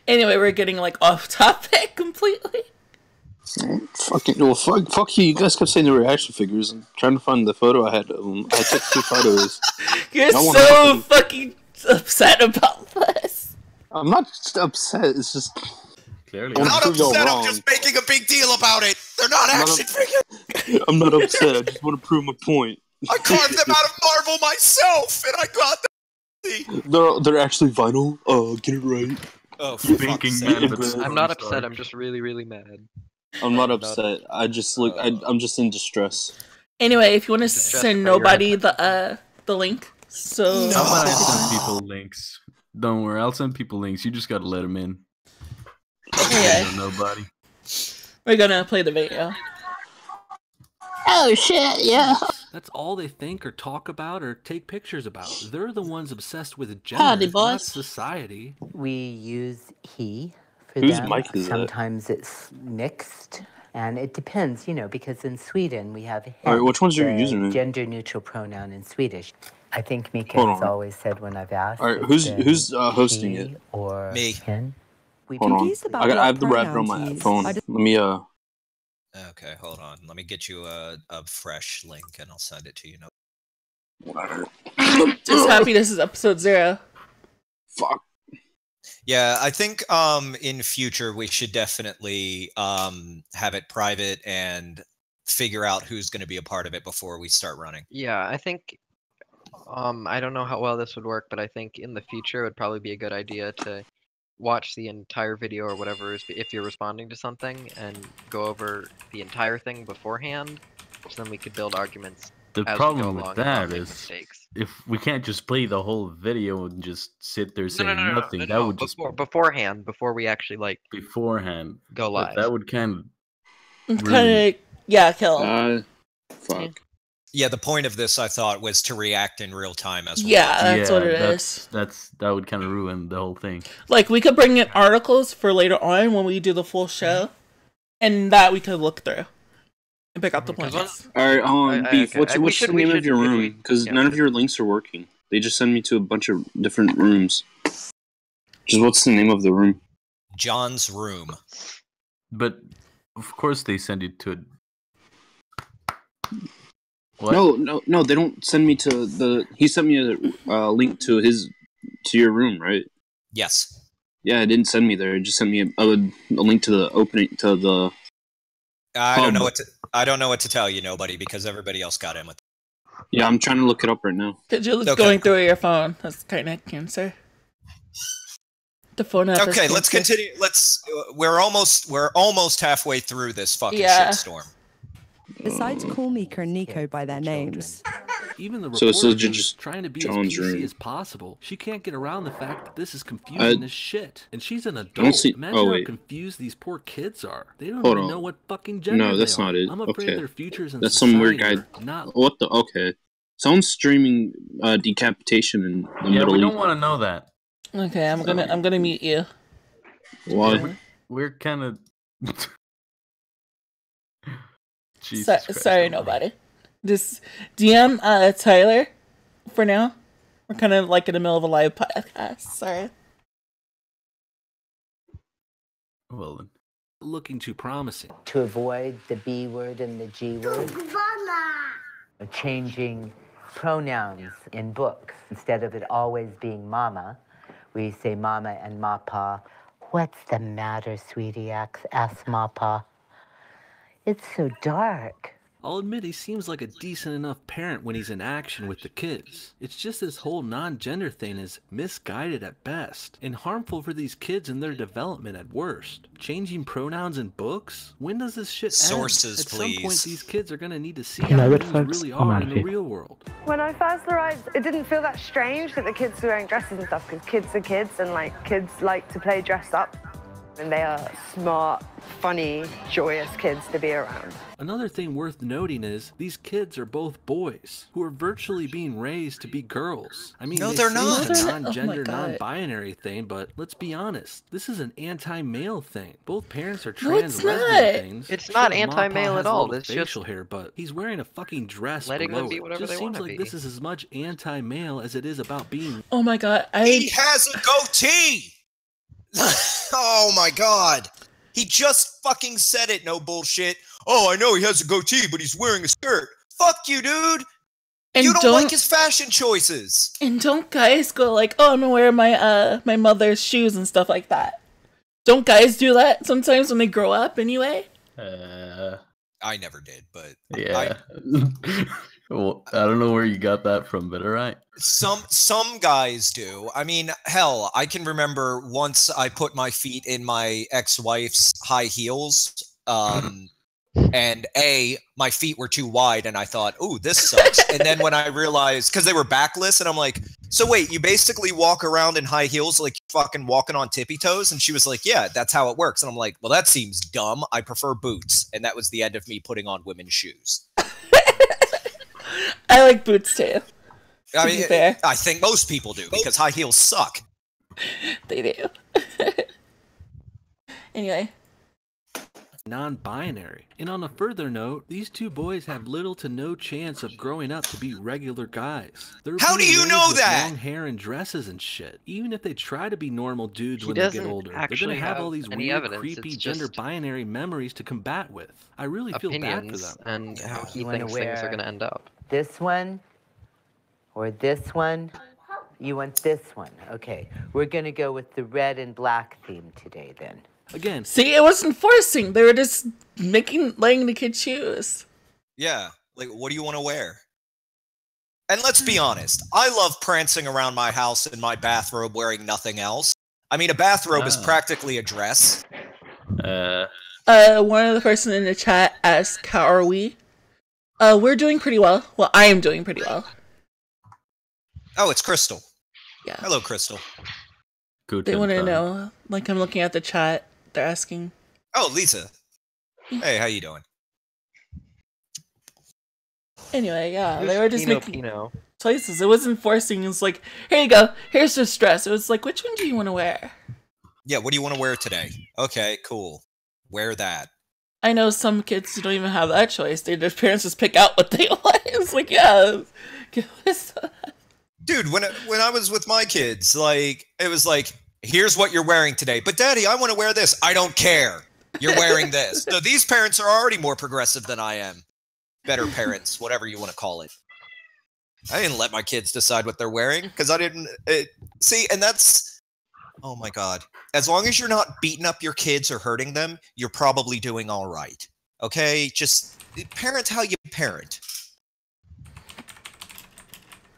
Anyway, we're getting like off topic completely. Fuck you! You guys kept saying they were action figures. I'm trying to find the photo I had of them. I took 2 photos. You're so fucking upset about this. I'm not just upset. It's just clearly. I'm not upset. I'm just making a big deal about it. They're not action figures. I'm not upset. I just want to prove my point. I carved them out of marble myself, and I got them. They're actually vinyl. Get it right. Oh, for fuck's sake. I'm not upset. I'm just really, really mad. I'm not upset. I just look. I'm just in distress. Anyway, if you want to send nobody the link, so I'll send people links. Don't worry, I'll send people links. You just gotta let them in. Okay. Nobody. We're gonna play the video. Oh shit! Yeah. That's all they think or talk about or take pictures about. They're the ones obsessed with gender, not society. We use he for Whose them. mic is that? Sometimes it's mixed, and it depends, because in Sweden we have him, All right, which one's your the username? gender-neutral pronoun in Swedish. I think Mika Hold has on. always said when I've asked. All right, it's who's been hosting he it? Or me. him. Hold on. I have the rapper on my phone. Let me Okay, hold on. Let me get you a fresh link, and I'll send it to you. Just happy this is episode 0. Fuck. Yeah, I think in future we should definitely have it private and figure out who's going to be a part of it before we start running. Yeah, I think I don't know how well this would work, but I think in the future it would probably be a good idea to watch the entire video or whatever if you're responding to something and go over the entire thing beforehand, so then we could build arguments. The problem with that is if we can't just play the whole video and just sit there saying nothing, that would just beforehand, before we actually go live. That would kind of kill. Fuck. Yeah, the point of this, I thought, was to react in real time as well. Yeah, that's what it is. That would kind of ruin the whole thing. Like, we could bring in articles for later on when we do the full show, and that we could look through and pick out the points. All right, hold on, Beef. Okay. What's the name of your room? Because none of your links are working. They just send me to a bunch of different rooms. Just what's the name of the room? John's room. But of course they send you to. What? No, they don't send me to the. He sent me a link to your room, right? Yes. Yeah, it didn't send me there. It just sent me a link to the opening to the. I don't know what to tell you, nobody, because everybody else got in with it. Yeah, I'm trying to look it up right now. Because you're going through your phone. That's kind of cancer. The phone app. Okay, let's continue. We're almost halfway through this fucking shitstorm. Besides call Mika and Nico by their names. Even the reporter is trying to be as PC as possible. She can't get around the fact that this is confusing as shit. And she's an adult. Imagine how confused these poor kids are. They don't even know what fucking gender No, that's they not are. it. I'm afraid their futures in that's some weird society guy. are not. What the? Okay. Someone's streaming decapitation in the Middle we East. don't want to know that. Okay, I'm gonna mute you. Why? We're kind of. Sorry, nobody. Just DM Tyler for now. We're kind of like in the middle of a live podcast. Sorry. Well then. Looking too promising. To avoid the B word and the G word. Changing pronouns in books. Instead of it always being mama, we say mama and mapa. What's the matter, sweetie? Ask mapa. It's so dark. I'll admit he seems like a decent enough parent when he's in action with the kids. It's just this whole non-gender thing is misguided at best, and harmful for these kids and their development at worst. Changing pronouns in books? When does this shit end? Sources, At please. some point, these kids are gonna need to see No, how red things flags really are are in the happy. real world. When I first arrived, it didn't feel that strange that the kids were wearing dresses and stuff, because kids are kids, and like kids like to play dressed up, and they are smart, funny, joyous kids to be around. Another thing worth noting is these kids are both boys who are virtually being raised to be girls. I mean, No, they they're say not. it's a Oh my non-gender, God. non-binary thing, but let's be honest, this is an anti-male thing. Both parents are No, trans it's lesbian not. things. It's Sure, not Mama anti-male has at a all. little It's just facial hair, but he's wearing a fucking dress letting them below be it. whatever Just they seems wanna like be. this is as much anti-male as it is about being. Oh my god, He has a goatee! Oh my god. He just fucking said it, no bullshit. Oh, I know he has a goatee, but he's wearing a skirt. Fuck you, dude! And You don't don't- like his fashion choices. And don't guys go like, oh, I'm gonna wear my mother's shoes and stuff like that? Don't guys do that sometimes when they grow up anyway? I never did, but Yeah. Well, I don't know where you got that from, but alright. some guys do. I mean, hell, I can remember once I put my feet in my ex-wife's high heels, and my feet were too wide, and I thought, "Ooh, this sucks." And then when I realized, because they were backless, and I'm like, "So wait, you basically walk around in high heels like you're fucking walking on tippy toes?" And she was like, "Yeah, that's how it works." And I'm like, "Well, that seems dumb. I prefer boots." And that was the end of me putting on women's shoes. I like boots too. I To be mean, fair. I think most people do because high heels suck. They do. Anyway. Non-binary. And on a further note, these two boys have little to no chance of growing up to be regular guys. They're How do being you raised know with that? Long hair and dresses and shit. Even if they try to be normal dudes He when they get doesn't older, they're actually gonna have all have these any weird, evidence. creepy It's gender just binary memories to combat with. I really feel bad for opinions them. and how he You wanna thinks things are wear going to end up. This one or this one? You want this one? Okay, we're gonna go with the red and black theme today then. Again, See, it wasn't forcing. They were just letting the kid choose. Yeah, like, what do you want to wear? And let's be honest, I love prancing around my house in my bathrobe wearing nothing else. I mean, a bathrobe is practically a dress. One of the person in the chat asked, how are we? We're doing pretty well. Well, I am doing pretty well. Oh, it's Crystal. Yeah. Hello, Crystal. They want to know. Like, I'm looking at the chat. They're asking. Oh, Lisa. Hey, how you doing? Anyway, yeah, Who's they were just Pino making Pino? choices. It wasn't forcing. It was like, here you go. Here's this dress. It was like, which one do you want to wear? Yeah, what do you want to wear today? Okay, cool. Wear that. I know some kids don't even have that choice. Their parents just pick out what they want. It's like, yeah. Dude, when I was with my kids, like, it was like, here's what you're wearing today. But Daddy, I want to wear this. I don't care. You're wearing this. So these parents are already more progressive than I am. Better parents, whatever you want to call it. I didn't let my kids decide what they're wearing because I didn't see, and that's, oh my God. As long as you're not beating up your kids or hurting them, you're probably doing all right. Okay? Just parent how you parent.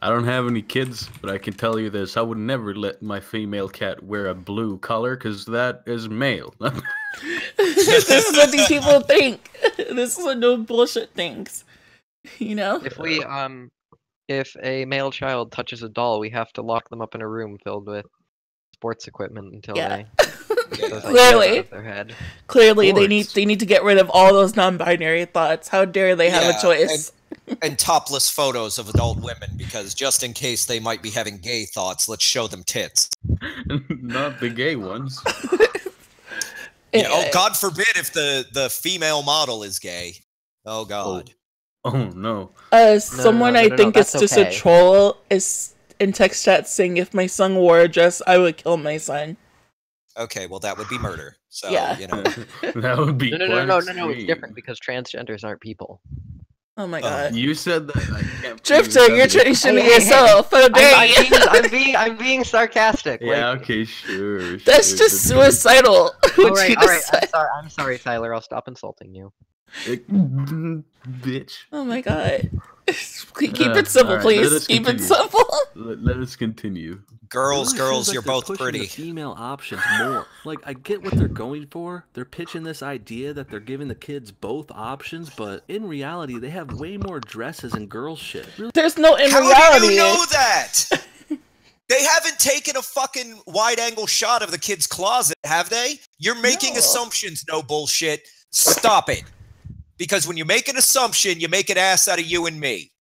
I don't have any kids, but I can tell you this. I would never let my female cat wear a blue collar because that is male. This is what these people think. This is what no bullshit thinks. You know? If a male child touches a doll, we have to lock them up in a room filled with sports equipment until they get those ideas Clearly. out of their head. Clearly, they need to get rid of all those non-binary thoughts. How dare they have a choice? And topless photos of adult women, because just in case they might be having gay thoughts, let's show them tits. Not the gay ones. Yeah, oh, God forbid if the female model is gay. Oh, God. Oh, no. Someone I think is just a troll is in text chat saying, if my son wore a dress, I would kill my son. Okay, well, that would be murder. So, Yeah. you know. That would be No, it's different because transgenders aren't people. Oh my God. You said that. I can't Drifter, you're transitioning yourself. How dare you? I'm being sarcastic. Yeah, okay, sure. That's just suicidal. All right, I'm sorry, Tyler. I'll stop insulting you. Bitch. Oh my god. Keep it simple, Alright, please. Keep it simple. Let us continue. Girls, It really girls, seems like you're they're both pushing pretty. the female options more. Like, I get what they're going for. They're pitching this idea that they're giving the kids both options, but in reality, they have way more dresses and girl shit. Really? There's no in How reality. do you know that? They haven't taken a fucking wide-angle shot of the kid's closet, have they? You're making assumptions, no bullshit. Stop it. Because when you make an assumption, you make an ass out of you and me.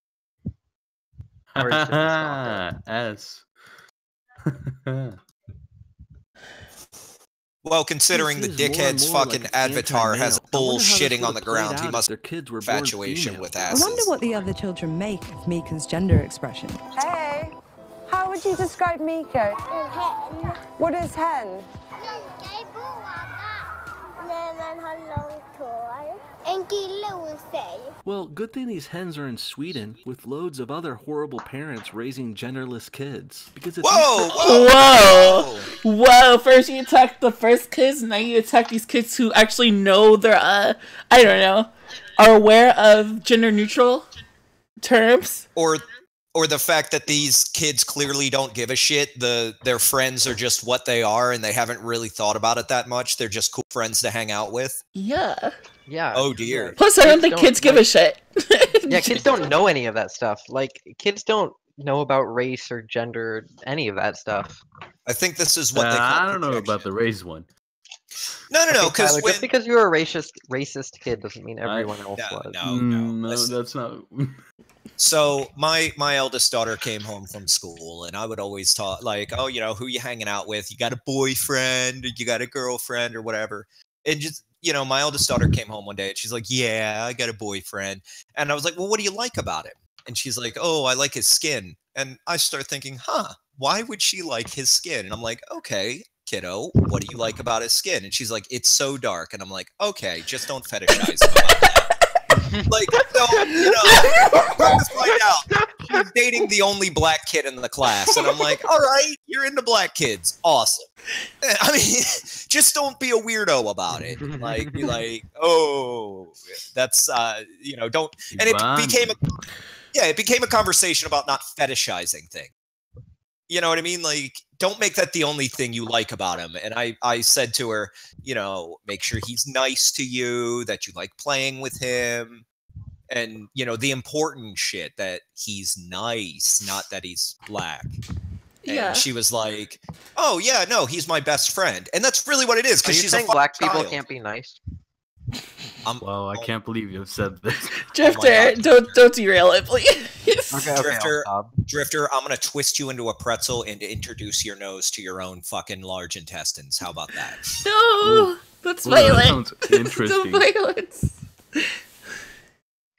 Ass. Well, considering the This seems more and dickhead's more fucking like avatar has anti-male. I wonder how this bullshitting on would've the played ground, he out if must their kids were have born infatuation female. with I asses. wonder what the other children make of Mika's gender expression. Hey, how would you describe Miko? What is hen? Well, good thing these hens are in Sweden with loads of other horrible parents raising genderless kids. Because if Whoa! First you attack the first kids, now you attack these kids who actually know their I don't know, are aware of gender neutral terms. Or the fact that these kids clearly don't give a shit. Their friends are just what they are, and they haven't really thought about it that much. They're just cool friends to hang out with. Yeah. Yeah. Oh dear. Plus, I don't think kids give a shit. Yeah, kids don't know any of that stuff. Like, kids don't know about race or gender, any of that stuff. I think this is what they call I don't know about the race one. No, because just because you're a racist kid doesn't mean everyone else was. No, that's not. So my eldest daughter came home from school, and I would always talk like, oh, who you hanging out with? You got a boyfriend, or you got a girlfriend, or whatever. And just my eldest daughter came home one day, and she's like, yeah, I got a boyfriend. And I was like, well, what do you like about him? And she's like, oh, I like his skin. And I start thinking, why would she like his skin? And I'm like, okay, kiddo, what do you like about his skin? And she's like, it's so dark. And I'm like, okay, just don't fetishize him about that. Like, so, come to find out, she's dating the only black kid in the class. And I'm like, all right, you're into black kids. Awesome. I mean, just don't be a weirdo about it. Like, be like, oh, that's, don't. And it became a conversation about not fetishizing things. You know what I mean? Like, don't make that the only thing you like about him. And I said to her, make sure he's nice to you, that you like playing with him. And, the important shit, that he's nice, not that he's black. And she was like, oh, yeah, no, he's my best friend. And that's really what it is. Because she's saying black people can't be nice? Well, I can't believe you've said this. Drifter, don't derail it, please. Drifter, I'm gonna twist you into a pretzel and introduce your nose to your own fucking large intestines. How about that? No, that's violent. That sounds interesting. That's violence.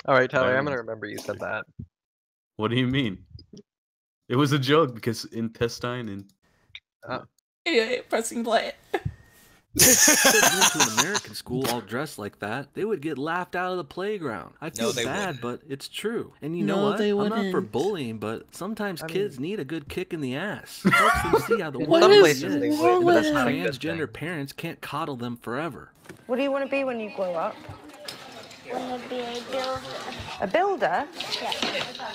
All right, Tyler, I'm gonna remember you said that. What do you mean? It was a joke because intestine and. Yeah, pressing play. If kids went to an American school all dressed like that, they would get laughed out of the playground. I feel bad, but it's true. And you know what? I'm not for bullying, but sometimes kids need a good kick in the ass. It helps them see how the world is. Transgender parents can't coddle them forever. What do you want to be when you grow up? I want to be a builder. A builder? Yeah.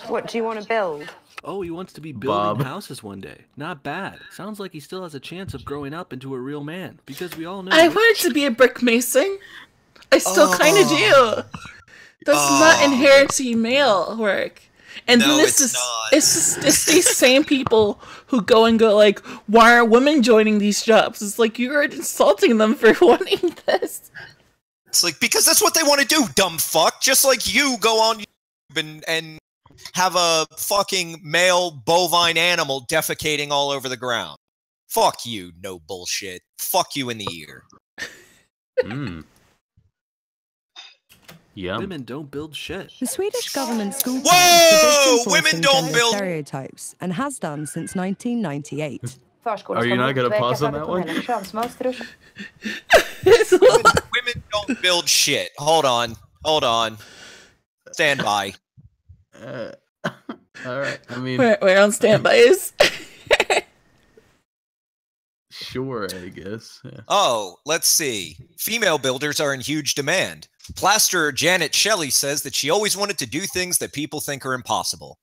What do you want to build? Oh, he wants to be building houses one day. Not bad. Sounds like he still has a chance of growing up into a real man. Because we all know... I wanted to be a brick mason. I still kind of do. That's not inherently male work. And then it's these same people who go like, why are women joining these jobs? It's like, you're insulting them for wanting this. It's like, because that's what they want to do, dumb fuck. Just like you go on YouTube and have a fucking male bovine animal defecating all over the ground. Fuck you, no bullshit. Fuck you in the ear. Yeah. Women don't build shit. The Swedish government school women don't build stereotypes and has done since 1998. Are you not gonna pause on that one? Women don't build shit. Hold on. Stand by. All right. I mean, we're on standbys. Sure, I guess. Yeah. Oh, let's see. Female builders are in huge demand. Plasterer Janet Shelley says that she always wanted to do things that people think are impossible.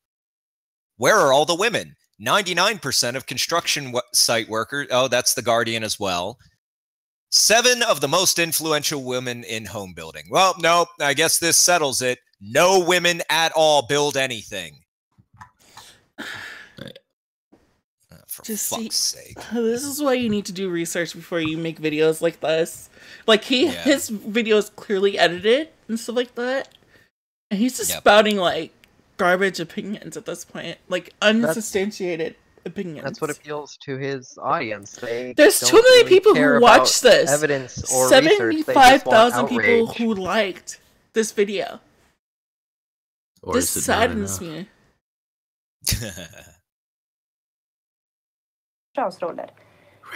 Where are all the women? 99% of construction site workers. Oh, that's The Guardian as well. 7 of the most influential women in home building. Well, no, I guess this settles it. No women at all build anything. For fuck's sake. This is why you need to do research before you make videos like this. Like, his video is clearly edited and stuff like that. And he's just spouting, like, garbage opinions at this point. Like, unsubstantiated opinions. That's what appeals to his audience. There's too many people who watch this. Evidence or 75,000 people who liked this video. Or this saddens me. Könsroller.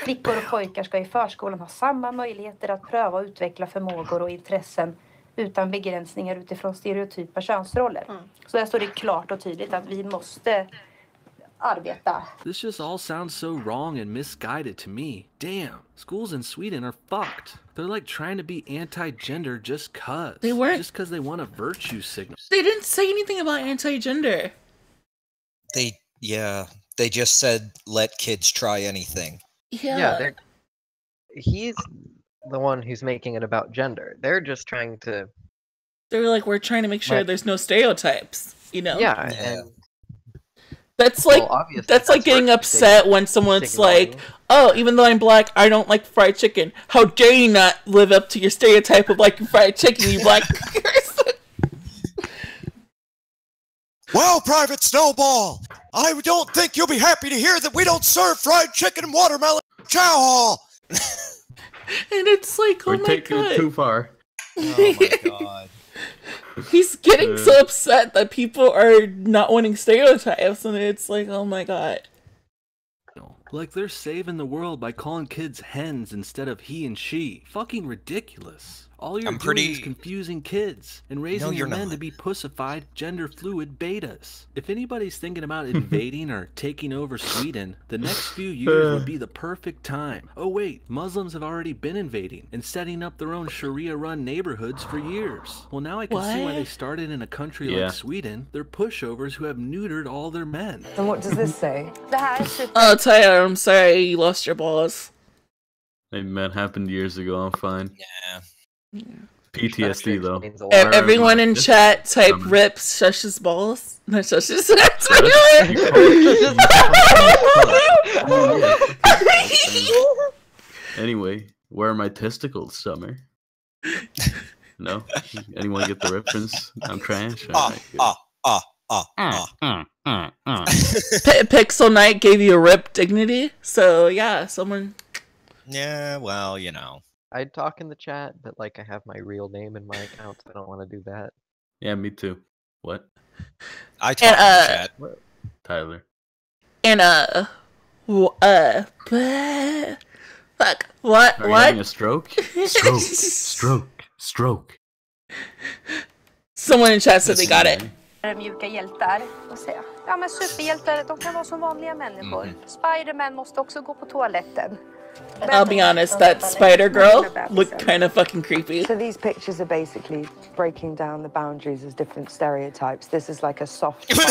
Flickor och pojkar ska i förskolan ha samma möjligheter att pröva och utveckla förmågor och intressen utan begränsningar utifrån stereotypa könsroller. Så där står det klart och tydligt att vi måste arbeta. This just all sounds so wrong and misguided to me. Damn, schools in Sweden are fucked. They're like trying to be anti-gender just cuz. They weren't. Just cuz they want a virtue signal. They didn't say anything about anti-gender. They just said, let kids try anything. Yeah. He's the one who's making it about gender. They're just trying to... They're like, we're trying to make sure there's no stereotypes, you know? Yeah, and... That's like, that's like getting upset when someone's like, oh, even though I'm black, I don't like fried chicken. How dare you not live up to your stereotype of liking fried chicken, you black person? Well, Private Snowball, I don't think you'll be happy to hear that we don't serve fried chicken and watermelon chow hall. And it's like, oh We're my taking god. it too far. Oh my god. He's getting so upset that people are not wanting stereotypes, and it's like, oh my god. Like they're saving the world by calling kids hens instead of he and she. Fucking ridiculous. All you're doing is confusing kids and raising your men to be pussified, gender-fluid betas. If anybody's thinking about invading or taking over Sweden, the next few years would be the perfect time. Oh wait, Muslims have already been invading and setting up their own Sharia-run neighborhoods for years. Well, now I can see why they started in a country like Sweden. They're pushovers who have neutered all their men. And what does this say? Oh, Tyler, I'm sorry you lost your balls. Hey, man, happened years ago. I'm fine. Yeah. PTSD though. Everyone in chat type rips Shush's balls. No, Shush's. Anyway, where are my testicles, Summer? No? Anyone get the reference? I'm trash? Pixel Knight gave you a rip dignity, so yeah, someone. Yeah, well, you know. I'd talk in the chat, but like I have my real name in my account, so I don't want to do that. Yeah, me too. What? I talk in the chat. Tyler. And fuck. What? Are you what? having a stroke? Stroke. Someone in chat said they got it. Mjuka hjältar. Ja, men superhjältar, de kan vara som vanliga människor. Spider-Man måste också gå på toaletten. I'll be honest, that spider girl looked kind of fucking creepy. So these pictures are basically breaking down the boundaries of different stereotypes. This is like a soft figure.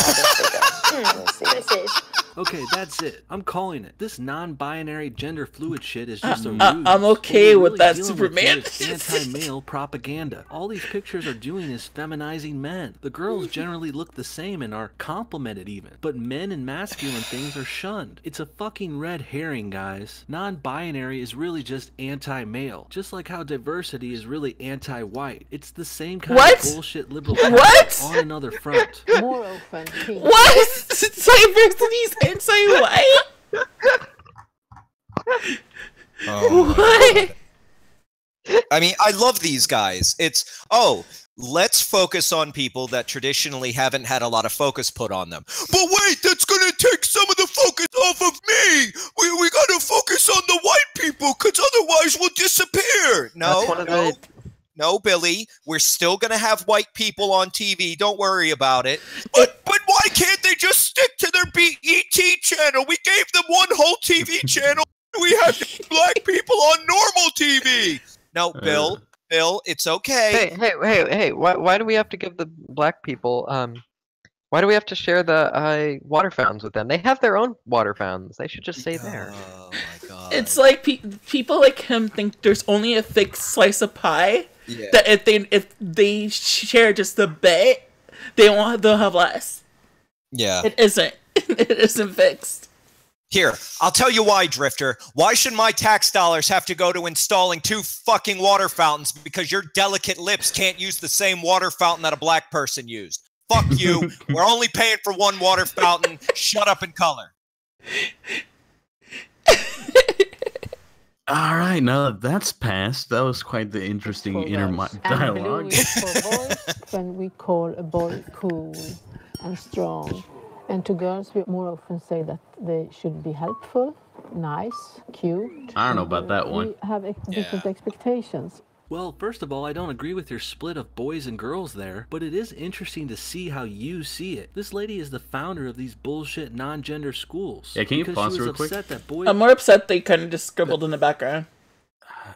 Okay, that's it. I'm calling it. This non-binary gender fluid shit is just a ruse. I'm okay with that, Superman. Anti-male propaganda. All these pictures are doing is feminizing men. The girls generally look the same and are complimented even. But men and masculine things are shunned. It's a fucking red herring, guys. Non-binary is really just anti-male. Just like how diversity is really anti-white. It's the same kind of bullshit liberal on another front. More open. What? Diversity is anti-white? What? I mean, I love these guys. It's, let's focus on people that traditionally haven't had a lot of focus put on them. But wait, that's gonna take some of the focus off of me! We gotta focus on the white people, because otherwise we'll disappear! No, Billy, we're still gonna have white people on TV, don't worry about it. But why can't they just stick to their BET channel? We gave them one whole TV channel, we have black people on normal TV! No, Bill, Bill. It's okay. Hey! Why do we have to give the black people Why do we have to share the water fountains with them? They have their own water fountains. They should just stay there. Oh my god. It's like people like him think there's only a fixed slice of pie. Yeah. That if they share just a bit, they'll have less. Yeah. It isn't. It isn't fixed. Here, I'll tell you why, Drifter. Why should my tax dollars have to go to installing 2 fucking water fountains because your delicate lips can't use the same water fountain that a black person used? Fuck you. We're only paying for 1 water fountain. Shut up and color. All right, now that that's passed, that was quite the interesting inner dialogue. And blue is for boys when we call a boy cool and strong. And to girls, we more often say that they should be helpful, nice, cute. I don't know about that one. We have different expectations. Well, first of all, I don't agree with your split of boys and girls there, but it is interesting to see how you see it. This lady is the founder of these bullshit non-gender schools. Yeah, can you pause real quick? That boys... I'm more upset they kind of just scribbled in the background.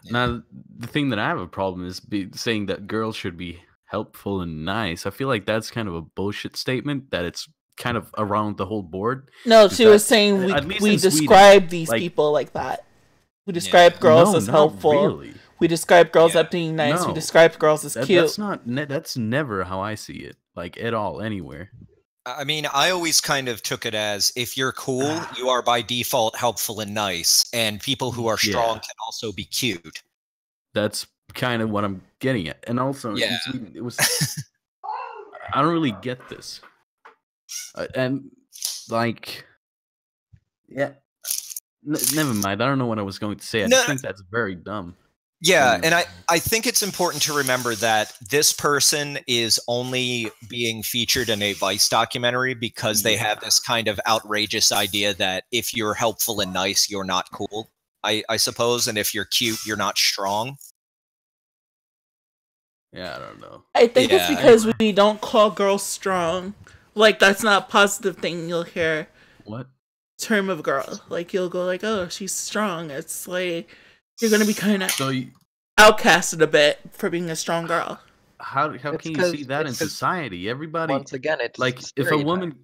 Now, the thing that I have a problem is saying that girls should be helpful and nice. I feel like that's kind of a bullshit statement, that it's kind of around the whole board. No, she was saying we describe these people like that. We describe girls as helpful. Really. We describe girls as being nice. No. We describe girls as cute. That's never how I see it, like at all, anywhere. I mean, I always kind of took it as, if you're cool, you are by default helpful and nice, and people who are strong can also be cute. That's kind of what I'm getting at. And also, it was I don't really get this. And like, never mind. I don't know what I was going to say. I just think that's very dumb. Yeah, and I think it's important to remember that this person is only being featured in a Vice documentary because they have this kind of outrageous idea that if you're helpful and nice, you're not cool, I suppose, and if you're cute, you're not strong. Yeah, I don't know. I think it's because we don't call girls strong. Like, that's not a positive thing you'll hear. What? Term of girl. Like, you'll go like, oh, she's strong. It's like, you're going to be kind of outcasted a bit for being a strong girl. How can you see that in society? Everybody, once again, it's like, if a woman,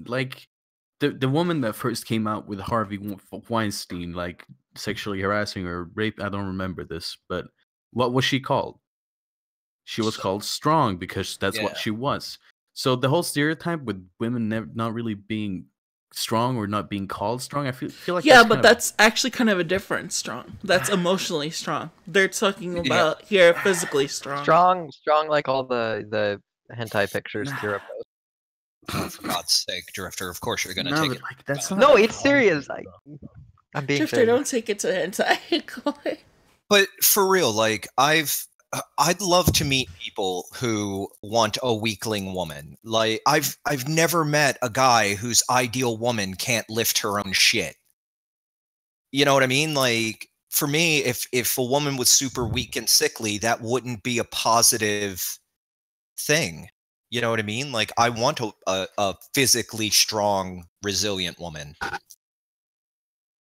like, the woman that first came out with Harvey Weinstein, like, sexually harassing or rape, I don't remember this, but what was she called? She was called strong because that's what she was. So the whole stereotype with women not really being strong or not being called strong, I feel like that's actually kind of a different strong. That's emotionally strong. They're talking about here physically strong. Strong like all the hentai pictures Kira posts. Oh, for God's sake, Drifter! Of course you're gonna take it. Like, that's not no, it's serious. I'm being Drifter, serious. don't take it to hentai. But for real, like, I'd love to meet people who want a weakling woman. Like, I've never met a guy whose ideal woman can't lift her own shit. You know what I mean? Like, for me, if a woman was super weak and sickly, that wouldn't be a positive thing. You know what I mean? Like, I want a physically strong, resilient woman.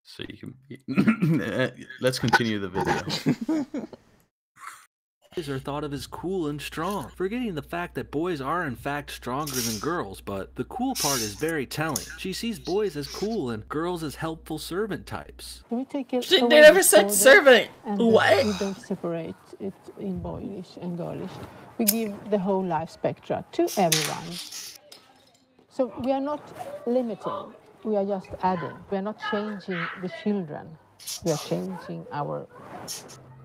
So you can let's continue the video. Boys are thought of as cool and strong, forgetting the fact that boys are in fact stronger than girls, but the cool part is very telling. She sees boys as cool and girls as helpful servant types. We take it They never said servant. And what? We don't separate it in boyish and girlish. We give the whole life spectra to everyone. So we are not limiting, we are just adding. We are not changing the children, we are changing our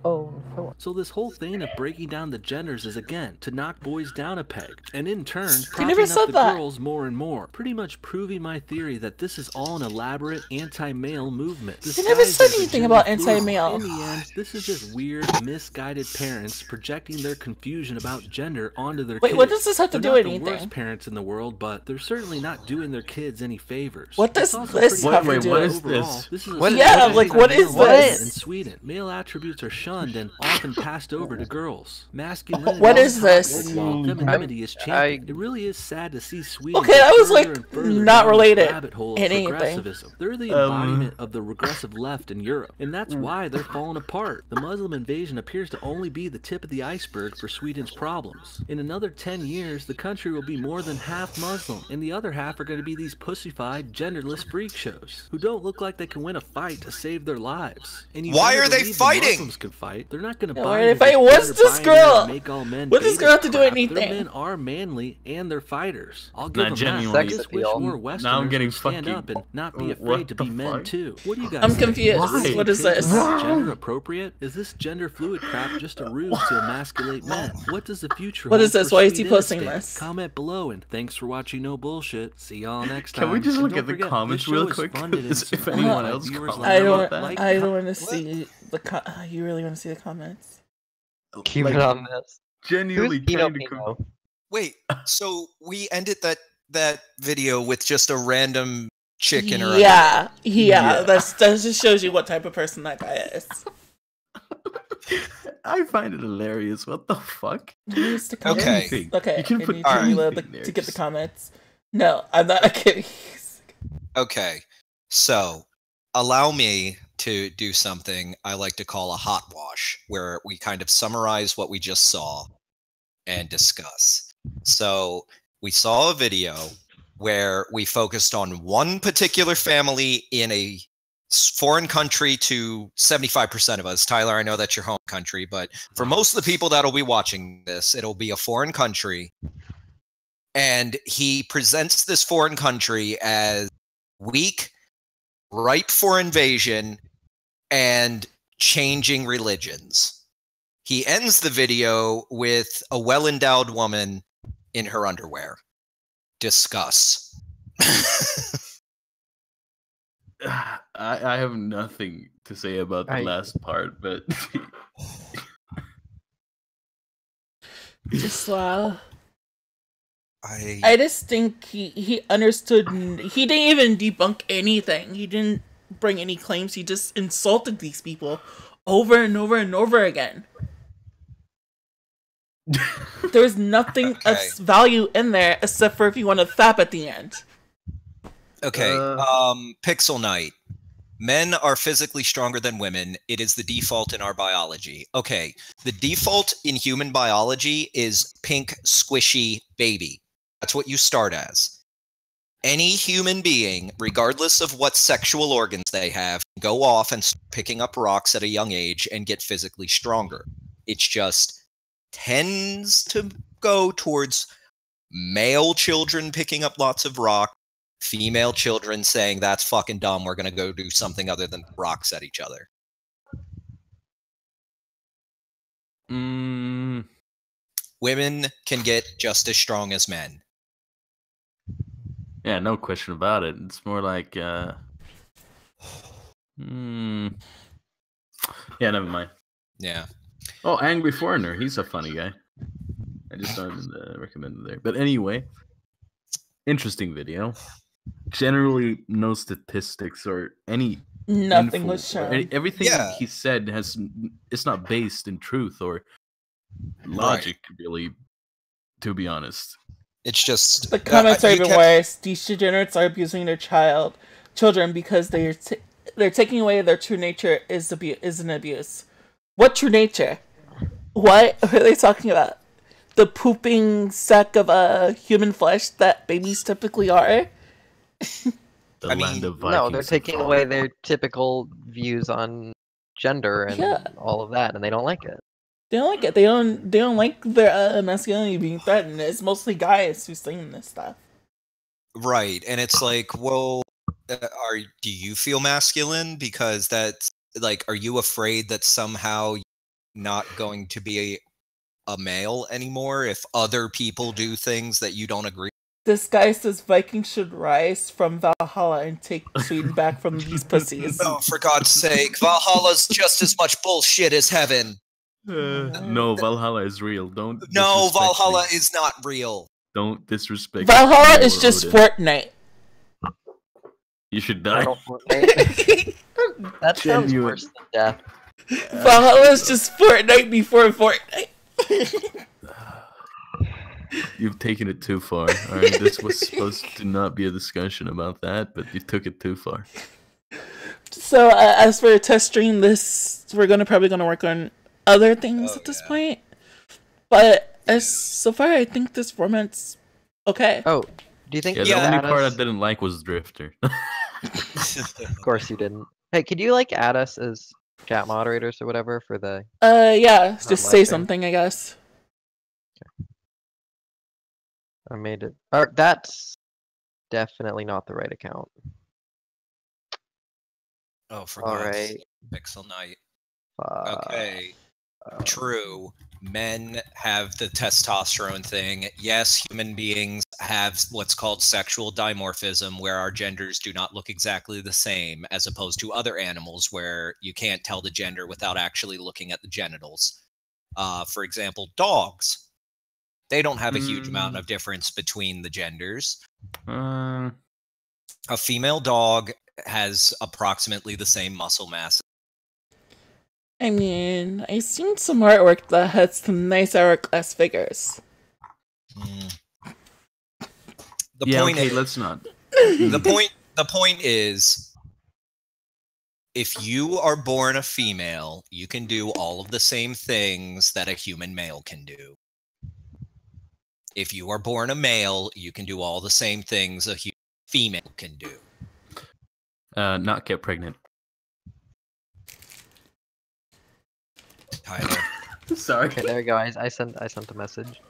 own thoughts. So this whole thing of breaking down the genders is again to knock boys down a peg, and in turn propping never up said the that. girls more and more, pretty much proving my theory that this is all an elaborate anti-male movement. You never Disguised said as a anything gender about fluid. anti-male. In the end, this is just weird, misguided parents projecting their confusion about gender onto their kids. Wait, what does this have to They're do with not the anything? worst parents in the world, but they're certainly not doing their kids any favors. What does It's also this pretty have to clear do that with overall, this? This is a What- yeah, like, what is male this? In Sweden, male attributes are shunned and often passed over to girls. Masculinity What is this? while femininity is championed. It really is sad to see Sweden Okay, that was like further and further not down this related rabbit hole of anything. progressivism. They're the embodiment of the regressive left in Europe, and that's why they're falling apart. The Muslim invasion appears to only be the tip of the iceberg for Sweden's problems. In another 10 years, the country will be more than half Muslim, and the other half are going to be these pussified, genderless freak shows who don't look like they can win a fight to save their lives. And you Why better are they believe fighting? The Muslims can fight. They're not going to Yeah, buy why are they into this fighting? What's gender this binary girl? make all men What does this beta girl have to do crap. anything? Their men are manly and they're fighters. I'll give Nah, them that. genuinely. I just wish more Now I'm Westerners getting would stand fucking- up and not be what afraid to the be men fuck? too. What do you guys I'm think? confused. Why? What is this? Gender appropriate? Is this gender fluid crap just a ruse to emasculate men? What does the future What hold is this? for Why is he Sweden posting instead? this? Comment below and thanks for watching No Bullshit. See y'all next time. Can we just And look don't at the forget, comments this real show is quick? funded and If supported anyone by else viewers comments like about you. that. I don't want to see the. You really want to see the comments? Keep Like, it on this. Genuinely Who's trying to Pino? Wait, so we ended that video with just a random chick in her Yeah, Yeah. that just shows you what type of person that guy is. I find it hilarious. What the fuck? Use the comments. Okay. Anything. Okay, You can can put you tell me anything there, to get the just- comments? No, I'm not kidding. Okay, so allow me to do something I like to call a hot wash, where we kind of summarize what we just saw and discuss. So we saw a video where we focused on one particular family in a foreign country to 75% of us. Tyler, I know that's your home country, but for most of the people that'll be watching this, it'll be a foreign country. And he presents this foreign country as weak, ripe for invasion, and changing religions. He ends the video with a well-endowed woman in her underwear. Discuss. I have nothing to say about the last part, but Just wow. I I just think he understood. He didn't even debunk anything. He didn't bring any claims. He just insulted these people over and over and over again. There was nothing of value in there except for if you want to thap at the end. Okay, Pixel Knight. Men are physically stronger than women. It is the default in our biology. Okay, the default in human biology is pink, squishy baby. That's what you start as. Any human being, regardless of what sexual organs they have, go off and start picking up rocks at a young age and get physically stronger. It's just tends to go towards male children picking up lots of rocks, female children saying that's fucking dumb, we're going to go do something other than rocks at each other. Women can get just as strong as men. yeah, no question about it. It's more like, yeah, never mind. Yeah. Oh, Angry Foreigner. He's a funny guy. I just started recommended there. But anyway, interesting video. Generally, no statistics or any Nothing info was or shown. everything Yeah. he said it's not based in truth or logic, really. To be honest, It's just The comments are you even kept- worse. These degenerates are abusing their children because they're taking away their true nature is an abuse. What true nature? What are they talking about? The pooping sack of human flesh that babies typically are? the I mean, land of No, Vikings. they're taking away their typical views on gender and Yeah. all of that, and they don't like it. They don't like it. They don't like their masculinity being threatened. It's mostly guys who's saying this stuff. Right, and it's like, well, do you feel masculine? Because that's like, are you afraid that somehow you're not going to be a male anymore if other people do things that you don't agree? This guy says Vikings should rise from Valhalla and take Sweden back from these pussies. Oh, for God's sake, Valhalla's just as much bullshit as heaven. No, Valhalla is real. Don't. No, disrespect Valhalla me. is not real. Don't disrespect. Valhalla me is or just Odin. Fortnite. You should die. That sounds Genuine. worse than death. Valhalla's just Fortnite before Fortnite. You've taken it too far. All right, this was supposed to not be a discussion about that, but you took it too far. So as for a test stream, we're probably gonna work on other things at this point. But so far, I think this format's okay. Oh, do you think? Yeah, the only part I didn't like was Drifter. Of course you didn't. Hey, could you like add us as chat moderators or whatever for the? Yeah, just say stream? something, I guess. I made it. That's definitely not the right account. Oh, for All God's right. sake, Pixel Knight. Okay. True. Men have the testosterone thing. Yes, human beings have what's called sexual dimorphism, where our genders do not look exactly the same, as opposed to other animals where you can't tell the gender without actually looking at the genitals. For example, dogs. They don't have a huge amount of difference between the genders. A female dog has approximately the same muscle mass. I mean, I've seen some artwork that has some nice hourglass figures. Let's not. The point is, if you are born a female, you can do all of the same things that a human male can do. If you are born a male, you can do all the same things a female can do. Not get pregnant. Tyler. Sorry. Okay, there you go. I sent a message.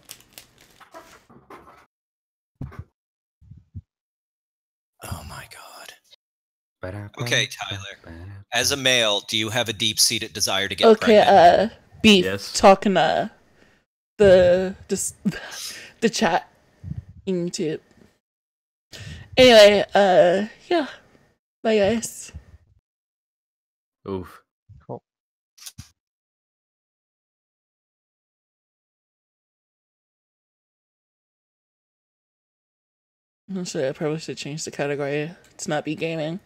Oh my God. Okay, Tyler. As a male, do you have a deep-seated desire to get pregnant? Beef. Yes. Talking the chat in YouTube. Anyway, yeah. Bye, guys. Oof. Cool. I probably should change the category. It's not be gaming.